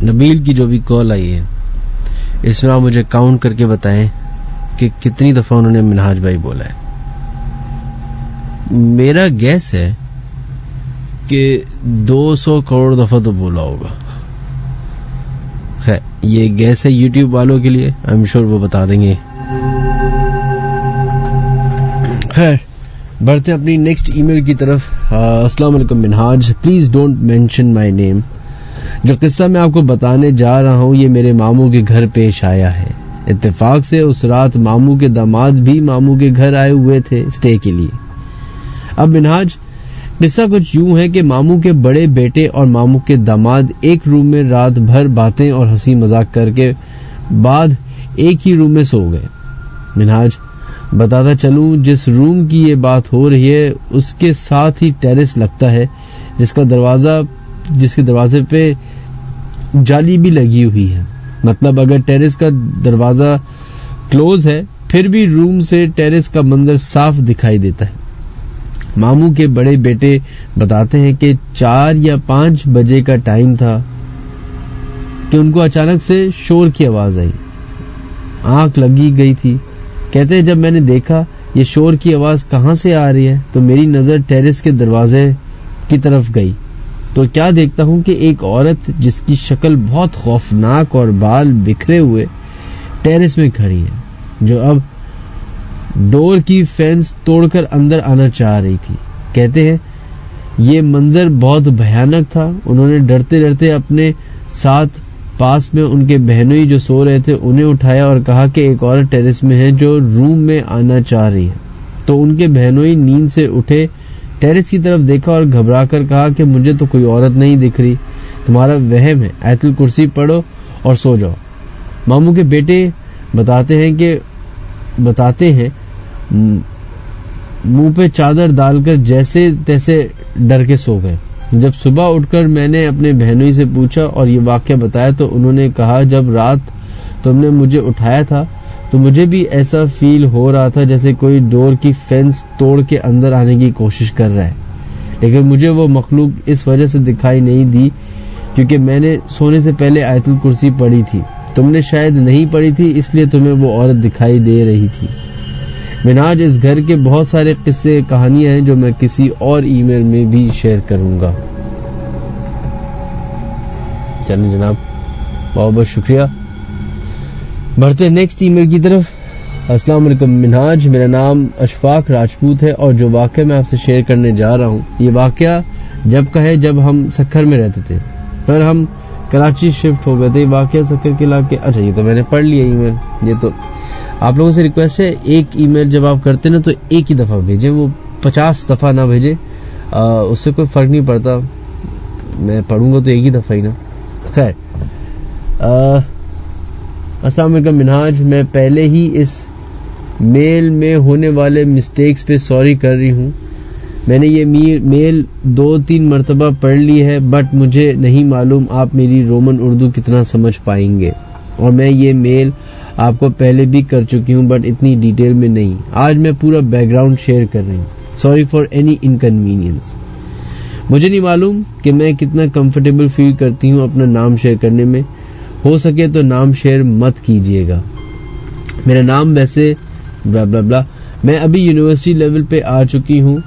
नबील की जो भी कॉल आई है इसमें आप मुझे काउंट करके बताएं कि कितनी दफा उन्होंने मिनहाज भाई बोला है। मेरा गैस है कि 200 करोड़ दफा तो बोला होगा। खैर ये गैस है यूट्यूब वालों के लिए, आई एम श्योर वो बता देंगे। खैर बढ़ते अपनी नेक्स्ट ईमेल की तरफ। अस्सलाम वालेकुम Minhaj, please don't mention my name. जो किस्सा मैं आपको बताने जा रहा हूँ ये मेरे मामू के घर पेश आया है। इत्तेफाक से उस रात मामू के दामाद भी मामू के घर आए हुए थे स्टे के लिए। अब मिनहाज किस्सा कुछ यूं है कि मामू के बड़े बेटे और मामू के दामाद एक रूम में रात भर बातें और हंसी मजाक करके बाद एक ही रूम में सो गए। मिनहाज बताता चलूं, जिस रूम की ये बात हो रही है उसके साथ ही टेरेस लगता है जिसके दरवाजे पे जाली भी लगी हुई है। मतलब अगर टेरेस का दरवाजा क्लोज है फिर भी रूम से टेरेस का मंजर साफ दिखाई देता है। मामू के बड़े बेटे बताते हैं कि 4 या 5 बजे का टाइम था कि उनको अचानक से शोर की आवाज आई। आंख लगी गई थी। कहते हैं जब मैंने देखा ये शोर की आवाज कहां से आ रही है तो मेरी नजर टेरेस के दरवाजे की तरफ गई तो क्या देखता हूं कि एक औरत जिसकी शक्ल बहुत खौफनाक और बाल बिखरे हुए टेरेस में खड़ी है, जो अब डोर की फेंस तोड़कर अंदर आना चाह रही थी। कहते हैं ये मंजर बहुत भयानक था। उन्होंने डरते डरते अपने साथ पास में उनके बहनोई जो सो रहे थे उन्हें उठाया और कहा कि एक औरत टेरेस में है जो रूम में आना चाह रही है। तो उनके बहनोई नींद से उठे, टेरेस की तरफ देखा और घबरा कर कहा कि मुझे तो कोई औरत नहीं दिख रही, तुम्हारा वहम है, आयतुल कुर्सी पढ़ो और सो जाओ। मामू के बेटे बताते हैं मुंह पे चादर डालकर जैसे तैसे डर के सो गए। जब सुबह उठकर मैंने अपने बहनोई से पूछा और ये वाकया बताया तो उन्होंने कहा जब रात तुमने मुझे उठाया था तो मुझे भी ऐसा फील हो रहा था जैसे कोई डोर की फेंस तोड़ के अंदर आने की कोशिश कर रहा है, लेकिन मुझे वो मखलूक इस वजह से दिखाई नहीं दी क्योंकि मैंने सोने से पहले आयतुल कुर्सी पढ़ी थी। तुमने शायद नहीं पढ़ी थी इसलिए तुम्हें वो औरत दिखाई दे रही थी। मिनाज, इस घर के बहुत सारे किस्से कहानियां हैं जो मैं किसी और ईमेल में भी शेयर करूंगा। चलिए जनाब, बहुत बहुत शुक्रिया। बढ़ते नेक्स्ट ईमेल की तरफ। अस्सलाम वालेकुम मिनहाज, मेरा नाम अशफाक राजपूत है और जो वाकया मैं आपसे शेयर करने जा रहा हूँ ये वाकया जब का है जब हम सक्खर में रहते थे, पर हम कराची शिफ्ट हो गए थे। वाकया सक्खर के इलाके। अच्छा, ये तो मैंने पढ़ लिया ईमेल। ये तो आप लोगों से रिक्वेस्ट है, एक ईमेल जब आप करते ना तो एक ही दफा भेजें, वो 50 दफा ना भेजें, उससे कोई फर्क नहीं पड़ता। मैं पढ़ूंगा तो एक ही दफा ही ना। खैर, अस्सलाम वालेकुम मिनहाज, मैं पहले ही इस मेल में होने वाले मिस्टेक्स पे सॉरी कर रही हूँ। मैंने ये मेल 2-3 मरतबा पढ़ ली है, बट मुझे नहीं मालूम आप मेरी रोमन उर्दू कितना समझ पाएंगे, और मैं ये मेल आपको पहले भी कर चुकी हूँ बट इतनी डिटेल में नहीं। आज मैं पूरा बैकग्राउंड शेयर कर रही हूँ। Sorry for any inconvenience. मुझे नहीं मालूम कि मैं कितना कंफर्टेबल फील करती हूँ अपना नाम शेयर करने में। हो सके तो नाम शेयर मत कीजिएगा। मेरा नाम वैसे ब्ला ब्ला ब्ला। मैं अभी यूनिवर्सिटी लेवल पे आ चुकी हूँ,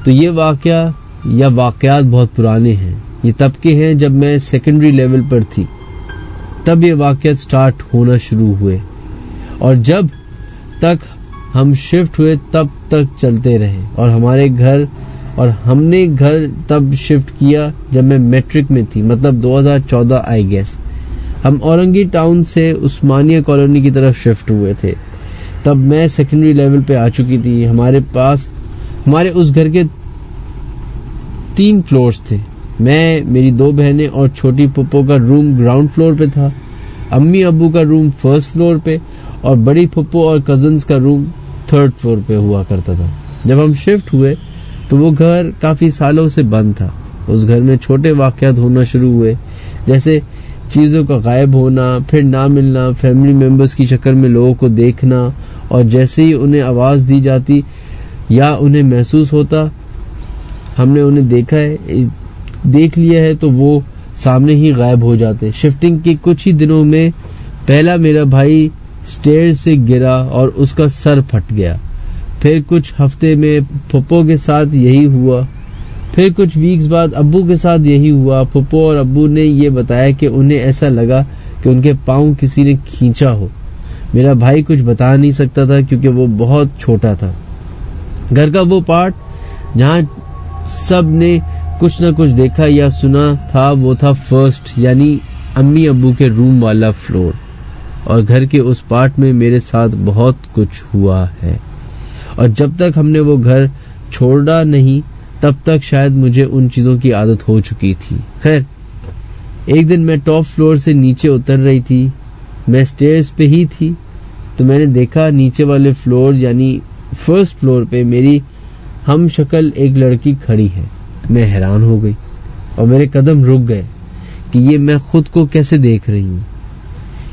तो ये वाकया या वाकयात बहुत पुराने हैं। ये तब के हैं जब मैं सेकेंडरी लेवल पर थी, तब ये वाकयात स्टार्ट होना शुरू हुए और जब तक हम शिफ्ट हुए तब तक चलते रहे। और हमने घर तब शिफ्ट किया जब मैं मैट्रिक में थी, मतलब 2014 आई गेस। हम औरंगी टाउन से उस्मानिया कॉलोनी की तरफ शिफ्ट हुए थे। तब मैं सेकेंडरी लेवल पे आ चुकी थी। हमारे उस घर के 3 फ्लोर्स थे। मैं, मेरी 2 बहनें और छोटी पुप्पो का रूम ग्राउंड फ्लोर पे था। अम्मी अब्बू का रूम 1st फ्लोर पे और बड़ी पुप्पो और कजन्स का रूम 3rd फ्लोर पे हुआ करता था। जब हम शिफ्ट हुए तो वो घर काफी सालों से बंद था। उस घर में छोटे वाकयात होना शुरू हुए, जैसे चीजों का गायब होना, फिर ना मिलना, फैमिली मेंबर्स की शक्ल में लोगों को देखना, और जैसे ही उन्हें आवाज दी जाती या उन्हें महसूस होता हमने उन्हें देख लिया है तो वो सामने ही गायब हो जाते। शिफ्टिंग के कुछ ही दिनों में पहला मेरा भाई स्टेयर्स से गिरा और उसका सर फट गया। फिर कुछ हफ्ते में फुप्पो के साथ यही हुआ। फिर कुछ वीक्स बाद अब्बू के साथ यही हुआ। फुप्पो और अब्बू ने ये बताया कि उन्हें ऐसा लगा कि उनके पाँव किसी ने खींचा हो। मेरा भाई कुछ बता नहीं सकता था क्योंकि वो बहुत छोटा था। घर का वो पार्ट जहाँ सब ने कुछ न कुछ देखा या सुना था वो था 1st यानी अम्मी अब्बू के रूम वाला फ्लोर, और घर के उस पार्ट में मेरे साथ बहुत कुछ हुआ है। और जब तक हमने वो घर छोड़ा नहीं तब तक शायद मुझे उन चीजों की आदत हो चुकी थी। खैर, एक दिन मैं टॉप फ्लोर से नीचे उतर रही थी। मैं स्टेयर्स पे ही थी तो मैंने देखा नीचे वाले फ्लोर यानी 1st फ्लोर पे मेरी हम शक्ल एक लड़की खड़ी है। मैं हैरान हो गई और मेरे कदम रुक गए कि ये मैं खुद को कैसे देख रही हूँ।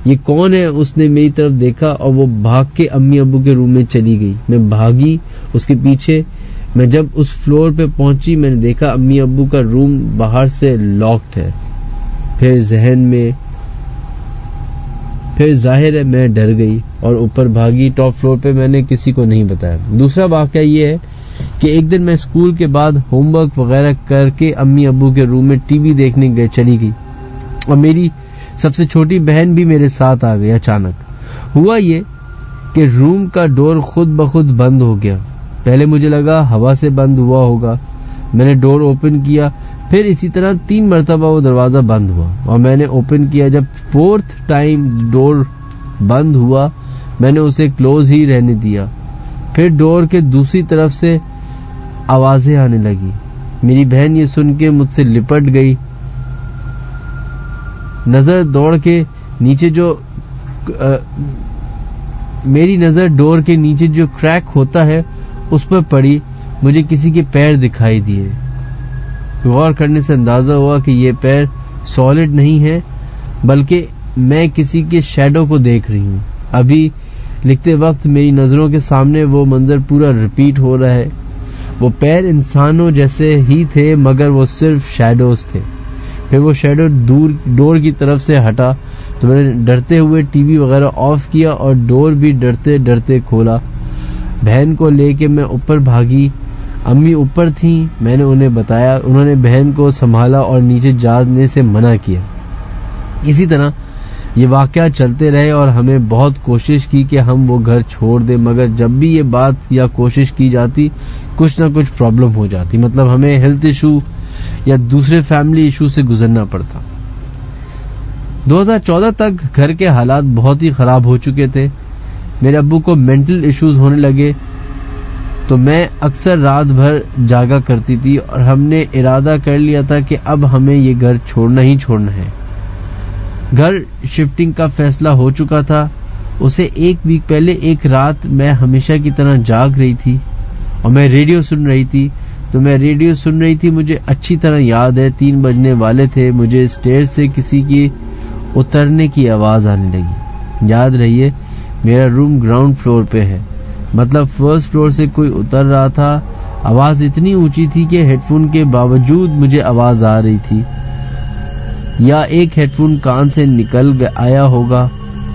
ये कौन है? उसने मेरी तरफ देखा और वो भाग के अम्मी अब्बू के रूम में चली गई। मैं भागी उसके पीछे। मैं जब उस फ्लोर पे पहुंची, मैंने देखा अम्मी अब्बू का रूम बाहर से लॉक्ड है। फिर जाहिर है मैं डर गई और ऊपर भागी। टॉप फ्लोर पे मैंने किसी को नहीं बताया। दूसरा वाकया ये है कि एक दिन मैं स्कूल के बाद होमवर्क वगैरह करके अम्मी अब्बू के रूम में टीवी देखने चली गई और मेरी सबसे छोटी बहन भी मेरे साथ आ गई। अचानक हुआ ये कि रूम का डोर खुद ब खुद बंद हो गया। पहले मुझे लगा हवा से बंद हुआ होगा। मैंने डोर ओपन किया, फिर इसी तरह 3 मरतबा वो दरवाजा बंद हुआ और मैंने ओपन किया। जब 4th टाइम डोर बंद हुआ, मैंने उसे क्लोज ही रहने दिया। फिर डोर के दूसरी तरफ से आवाजें आने लगी। मेरी बहन ये सुन के मुझसे लिपट गई। नजर दौड़ के नीचे मेरी नजर डोर के नीचे जो क्रैक होता है उस पर पड़ी। मुझे किसी के पैर दिखाई दिए। गौर करने से अंदाजा हुआ कि ये पैर सॉलिड नहीं है, बल्कि मैं किसी के शैडो को देख रही हूँ। अभी लिखते वक्त मेरी नजरों के सामने वो मंजर पूरा रिपीट हो रहा है। वो पैर इंसानों जैसे ही थे, मगर वो सिर्फ शैडोज थे। फिर वो शैडो डोर की तरफ से हटा तो मैंने डरते हुए टीवी वगैरह ऑफ किया और डोर भी डरते डरते खोला। बहन को लेके मैं ऊपर भागी। अम्मी ऊपर थी, मैंने उन्हें बताया। उन्होंने बहन को संभाला और नीचे जाने से मना किया। इसी तरह ये वाकया चलते रहे और हमें बहुत कोशिश की कि हम वो घर छोड़ दें, मगर जब भी ये बात या कोशिश की जाती कुछ ना कुछ प्रॉब्लम हो जाती। मतलब हमें हेल्थ इशू या दूसरे फैमिली इशू से गुजरना पड़ता। 2014 तक घर के हालात बहुत ही खराब हो चुके थे। मेरे अब्बू को मेंटल इश्यूज होने लगे तो मैं अक्सर रात भर जागा करती थी और हमने इरादा कर लिया था कि अब हमें ये घर छोड़ना ही छोड़ना है। घर शिफ्टिंग का फैसला हो चुका था। उसे 1 वीक पहले एक रात मैं हमेशा की तरह जाग रही थी और मैं रेडियो सुन रही थी। मुझे अच्छी तरह याद है 3 बजने वाले थे। मुझे स्टेयर से किसी की उतरने की आवाज आने लगी। याद रहिए मेरा रूम ग्राउंड फ्लोर पे है, मतलब 1st फ्लोर से कोई उतर रहा था। आवाज इतनी ऊंची थी कि हेडफोन के बावजूद मुझे आवाज आ रही थी, या एक हेडफोन कान से निकल आया होगा,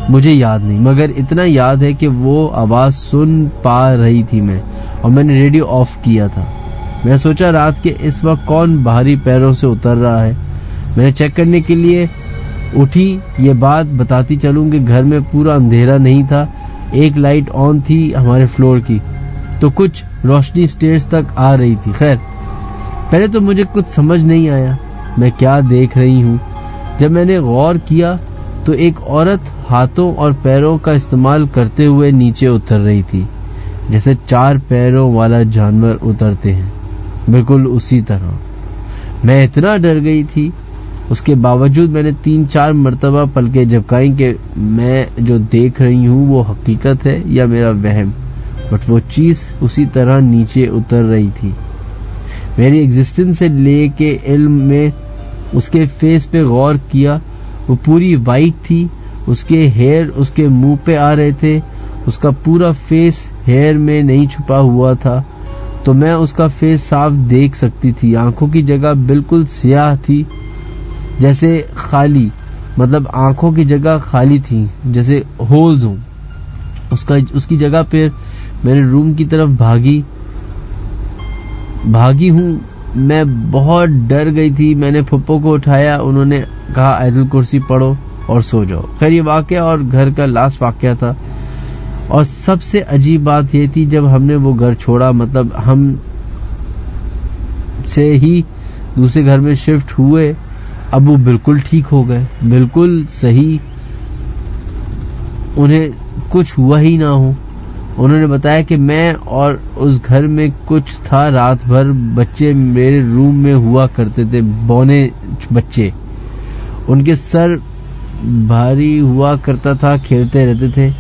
मुझे याद नहीं, मगर इतना याद है कि वो आवाज सुन पा रही थी मैं। और मैंने रेडियो ऑफ किया था। मैं सोचा रात के इस वक्त कौन बाहरी पैरों से उतर रहा है। मैंने चेक करने के लिए उठी। ये बात बताती चलूं कि घर में पूरा अंधेरा नहीं था। एक लाइट ऑन थी हमारे फ्लोर की, तो कुछ रोशनी स्टेयर्स तक आ रही थी। खैर, पहले तो मुझे कुछ समझ नहीं आया मैं क्या देख रही हूँ। जब मैंने गौर किया तो एक औरत हाथों और पैरों का इस्तेमाल करते हुए नीचे उतर रही थी, जैसे 4 पैरों वाला जानवर उतरते हैं, बिल्कुल उसी तरह। मैं इतना डर गई थी, उसके बावजूद मैंने 3-4 मरतबा पलकें झपकाई कि मैं जो देख रही हूँ वो हकीकत है या मेरा वहम, बट वो चीज उसी तरह नीचे उतर रही थी। मेरी एग्जिस्टेंस से लेके इल्म में उसके फेस पे गौर किया। वो पूरी वाइट थी, उसके हेयर उसके मुंह पे आ रहे थे, उसका पूरा फेस हेयर में नहीं छुपा हुआ था, तो मैं उसका फेस साफ देख सकती थी। आंखों की जगह बिल्कुल स्याह थी, जैसे खाली, मतलब आंखों की जगह खाली थी, जैसे होल्स हों। उसकी जगह पे मैंने रूम की तरफ भागी हूँ। मैं बहुत डर गई थी। मैंने फुप्पो को उठाया, उन्होंने कहा आयतुल कुर्सी पढ़ो और सो जाओ। खैर, ये वाकया और घर का लास्ट वाकया था। और सबसे अजीब बात ये थी, जब हमने वो घर छोड़ा, मतलब हम से ही दूसरे घर में शिफ्ट हुए, अब वो बिल्कुल ठीक हो गए, बिल्कुल सही, उन्हें कुछ हुआ ही ना हो। उन्होंने बताया कि मैं और उस घर में कुछ था। रात भर बच्चे मेरे रूम में हुआ करते थे, बौने बच्चे, उनके सर भारी हुआ करता था, खेलते रहते थे।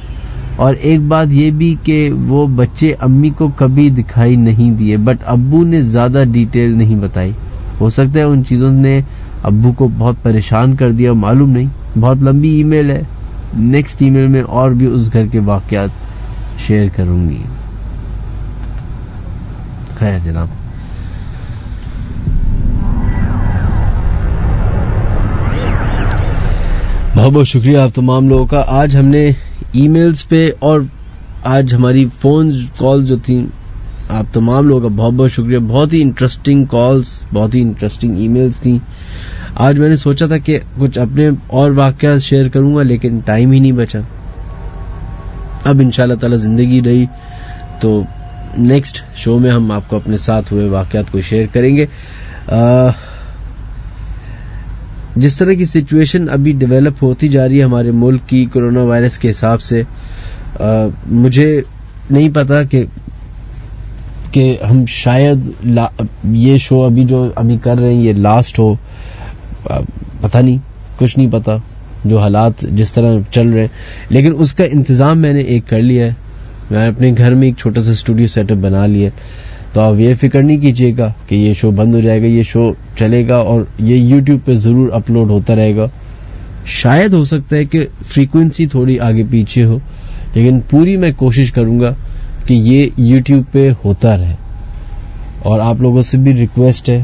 और एक बात ये भी कि वो बच्चे अम्मी को कभी दिखाई नहीं दिए, बट अब्बू ने ज्यादा डिटेल नहीं बताई। हो सकता है उन चीजों ने अब्बू को बहुत परेशान कर दिया, मालूम नहीं। बहुत लंबी ईमेल है, नेक्स्ट ईमेल में और भी उस घर के वाकयात शेयर करूंगी। खैर जनाब, बहुत बहुत शुक्रिया आप तमाम लोगों का। आज हमने ईमेल्स पे और आज हमारी फोन कॉल जो थी, आप तमाम लोगों का बहुत बहुत शुक्रिया। बहुत ही इंटरेस्टिंग कॉल्स, बहुत ही इंटरेस्टिंग ईमेल्स थी। आज मैंने सोचा था कि कुछ अपने और वाकयात शेयर करूंगा, लेकिन टाइम ही नहीं बचा। अब इंशाल्लाह ताला जिंदगी रही तो नेक्स्ट शो में हम आपको अपने साथ हुए वाकयात को शेयर करेंगे। जिस तरह की सिचुएशन अभी डेवलप होती जा रही है हमारे मुल्क की कोरोना वायरस के हिसाब से, मुझे नहीं पता कि हम शायद ये शो अभी जो अभी कर रहे हैं ये लास्ट हो, पता नहीं, कुछ नहीं पता जो हालात जिस तरह चल रहे हैं। लेकिन उसका इंतजाम मैंने एक कर लिया है। मैं अपने घर में एक छोटा सा स्टूडियो सेटअप बना लिया, तो आप ये फिक्र नहीं कीजिएगा कि ये शो बंद हो जाएगा। ये शो चलेगा और ये YouTube पे जरूर अपलोड होता रहेगा। शायद हो सकता है कि फ्रीक्वेंसी थोड़ी आगे पीछे हो, लेकिन पूरी मैं कोशिश करूंगा कि ये YouTube पे होता रहे। और आप लोगों से भी रिक्वेस्ट है,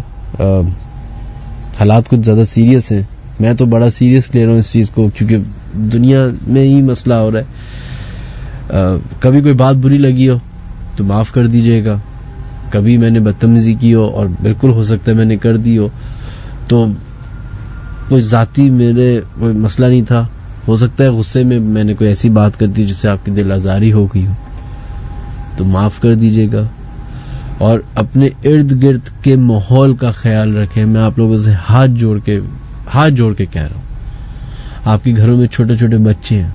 हालात कुछ ज्यादा सीरियस हैं। मैं तो बड़ा सीरियस ले रहा हूँ इस चीज को, क्योंकि दुनिया में ही मसला हो रहा है। कभी कोई बात बुरी लगी हो तो माफ कर दीजिएगा, कभी मैंने बदतमीजी की हो और बिल्कुल हो सकता है मैंने कर दी हो, तो कोई जाती मेरे कोई मसला नहीं था। हो सकता है गुस्से में मैंने कोई ऐसी बात कर दी जिससे आपकी दिल आजारी हो गई हो, तो माफ कर दीजिएगा। और अपने इर्द गिर्द के माहौल का ख्याल रखें। मैं आप लोगों से हाथ जोड़ के कह रहा हूं, आपके घरों में छोटे छोटे बच्चे हैं,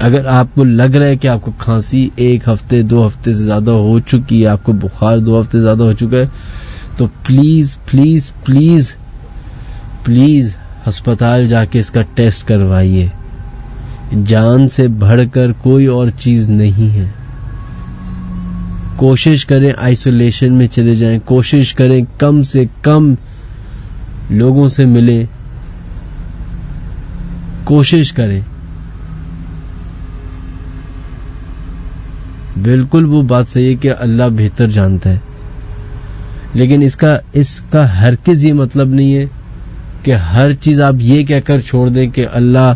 अगर आपको लग रहा है कि आपको खांसी 1 हफ्ते 2 हफ्ते से ज्यादा हो चुकी है, आपको बुखार 2 हफ्ते से ज्यादा हो चुका है, तो प्लीज प्लीज प्लीज प्लीज अस्पताल जाके इसका टेस्ट करवाइए। जान से बढ़कर कोई और चीज नहीं है। कोशिश करें आइसोलेशन में चले जाएं, कोशिश करें कम से कम लोगों से मिलें, कोशिश करें। बिल्कुल वो बात सही है कि अल्लाह बेहतर जानता है, लेकिन इसका हरगिज़ ये मतलब नहीं है कि हर चीज आप ये कहकर छोड़ दें कि अल्लाह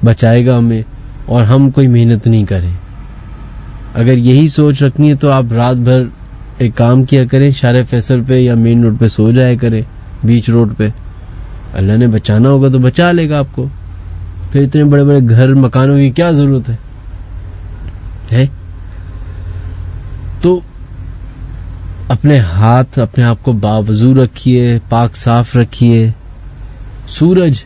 बचाएगा हमें और हम कोई मेहनत नहीं करें। अगर यही सोच रखनी है तो आप रात भर एक काम किया करें, शारे फैसल पे या मेन रोड पे सो जाया करें, बीच रोड पे। अल्लाह ने बचाना होगा तो बचा लेगा आपको। फिर इतने बड़े बड़े घर मकानों की क्या जरूरत है? तो अपने हाथ अपने आप को बावजू रखिए, पाक साफ रखिए। सूरज,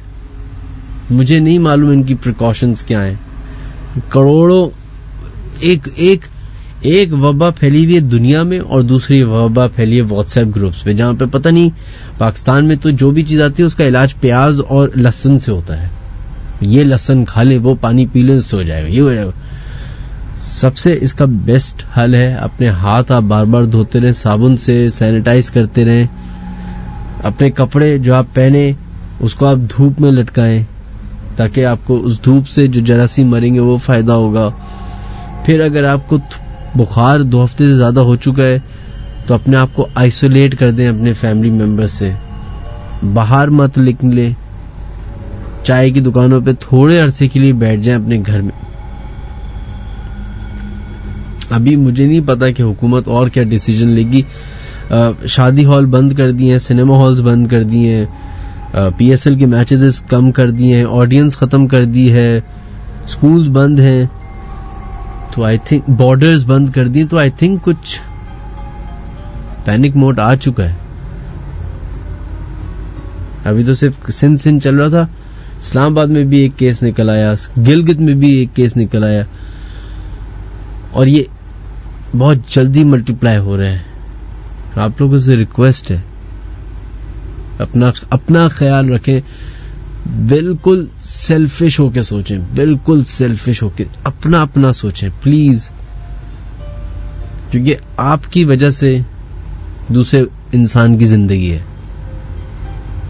मुझे नहीं मालूम इनकी प्रिकॉशंस क्या हैं। करोड़ों एक वबा फैली हुई है दुनिया में और दूसरी वबा फैली है व्हाट्सएप ग्रुप्स पे, जहां पे पता नहीं पाकिस्तान में तो जो भी चीज आती है उसका इलाज प्याज और लहसुन से होता है। ये लहसुन खा ले, वो पानी पी ले, सो जाएगा, ये हो जाएगा। सबसे इसका बेस्ट हल है अपने हाथ आप बार बार धोते रहें, साबुन से सैनिटाइज करते रहें। अपने कपड़े जो आप पहने उसको आप धूप में लटकाएं, ताकि आपको उस धूप से जो जरासीम मरेंगे वो फायदा होगा। फिर अगर आपको बुखार 2 हफ्ते से ज्यादा हो चुका है तो अपने आप को आइसोलेट कर दें अपने फैमिली मेंबर से, बाहर मत निकलें, चाय की दुकानों पे थोड़े अरसे के लिए बैठ जाएं अपने घर में। अभी मुझे नहीं पता कि हुकूमत और क्या डिसीजन लेगी। शादी हॉल बंद कर दिए हैं, सिनेमा हॉल्स बंद कर दिए हैं, PSL के मैचेस कम कर दिए हैं, ऑडियंस खत्म कर दी है, स्कूल्स बंद हैं, तो आई थिंक बॉर्डर्स बंद कर दिए, तो आई थिंक कुछ पैनिक मोड आ चुका है। अभी तो सिर्फ सिंध चल रहा था, इस्लामाबाद में भी एक केस निकल आया, गिलगित में भी एक केस निकल आया, और ये बहुत जल्दी मल्टीप्लाई हो रहे हैं। आप लोगों से रिक्वेस्ट है, अपना ख्याल रखें, बिल्कुल सेल्फिश होके सोचें, बिल्कुल सेल्फिश होके अपना सोचें प्लीज, क्योंकि आपकी वजह से दूसरे इंसान की जिंदगी है।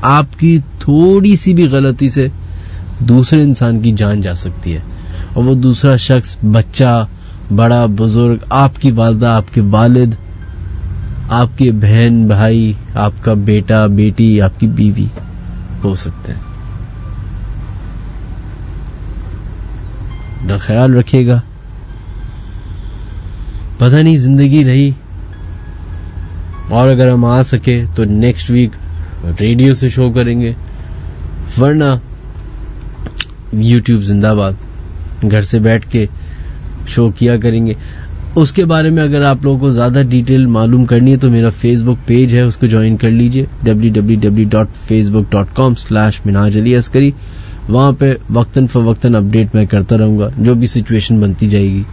आपकी थोड़ी सी भी गलती से दूसरे इंसान की जान जा सकती है, और वो दूसरा शख्स बच्चा, बड़ा, बुजुर्ग, आपकी वालिदा, आपके वालिद, आपके बहन भाई, आपका बेटा बेटी, आपकी बीवी हो सकते हैं। अपना ख्याल रखिएगा। पता नहीं जिंदगी रही, और अगर हम आ सके तो नेक्स्ट वीक रेडियो से शो करेंगे, वरना यूट्यूब जिंदाबाद, घर से बैठ के शो किया करेंगे। उसके बारे में अगर आप लोगों को ज्यादा डिटेल मालूम करनी है तो मेरा फेसबुक पेज है, उसको ज्वाइन कर लीजिए, www.facebook.com/minhaj-ali-askari। वहां पे वक्तन फवक्तन अपडेट मैं करता रहूंगा, जो भी सिचुएशन बनती जाएगी।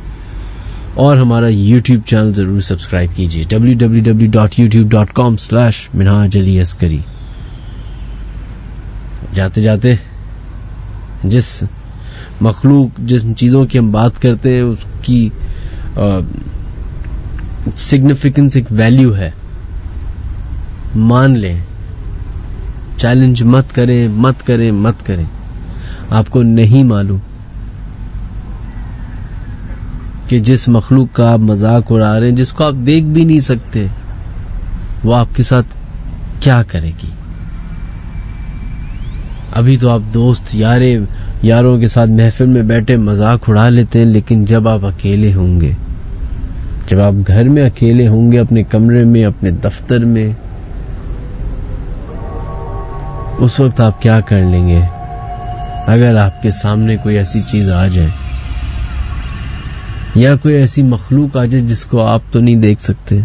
और हमारा यूट्यूब चैनल जरूर सब्सक्राइब कीजिए, www.youtube.com/minhaj-ali-askari। जाते जाते जिस मखलूक, जिस चीजों की हम बात करते हैं, उसकी सिग्निफिकेंस, एक वैल्यू है, मान लें। चैलेंज मत करें, मत करें, मत करें। आपको नहीं मालूम कि जिस मखलूक का आप मजाक उड़ा रहे हैं, जिसको आप देख भी नहीं सकते, वो आपके साथ क्या करेगी। अभी तो आप दोस्त यारों के साथ महफिल में बैठे मजाक उड़ा लेते हैं, लेकिन जब आप अकेले होंगे, जब आप घर में अकेले होंगे, अपने कमरे में, अपने दफ्तर में, उस वक्त आप क्या कर लेंगे। अगर आपके सामने कोई ऐसी चीज आ जाए, या कोई ऐसी मखलूक आ जाए जिसको आप तो नहीं देख सकते,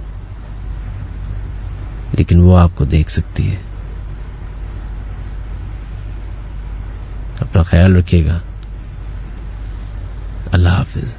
लेकिन वो आपको देख सकती है। अपना ख्याल रखिएगा। अल्लाह हाफिज।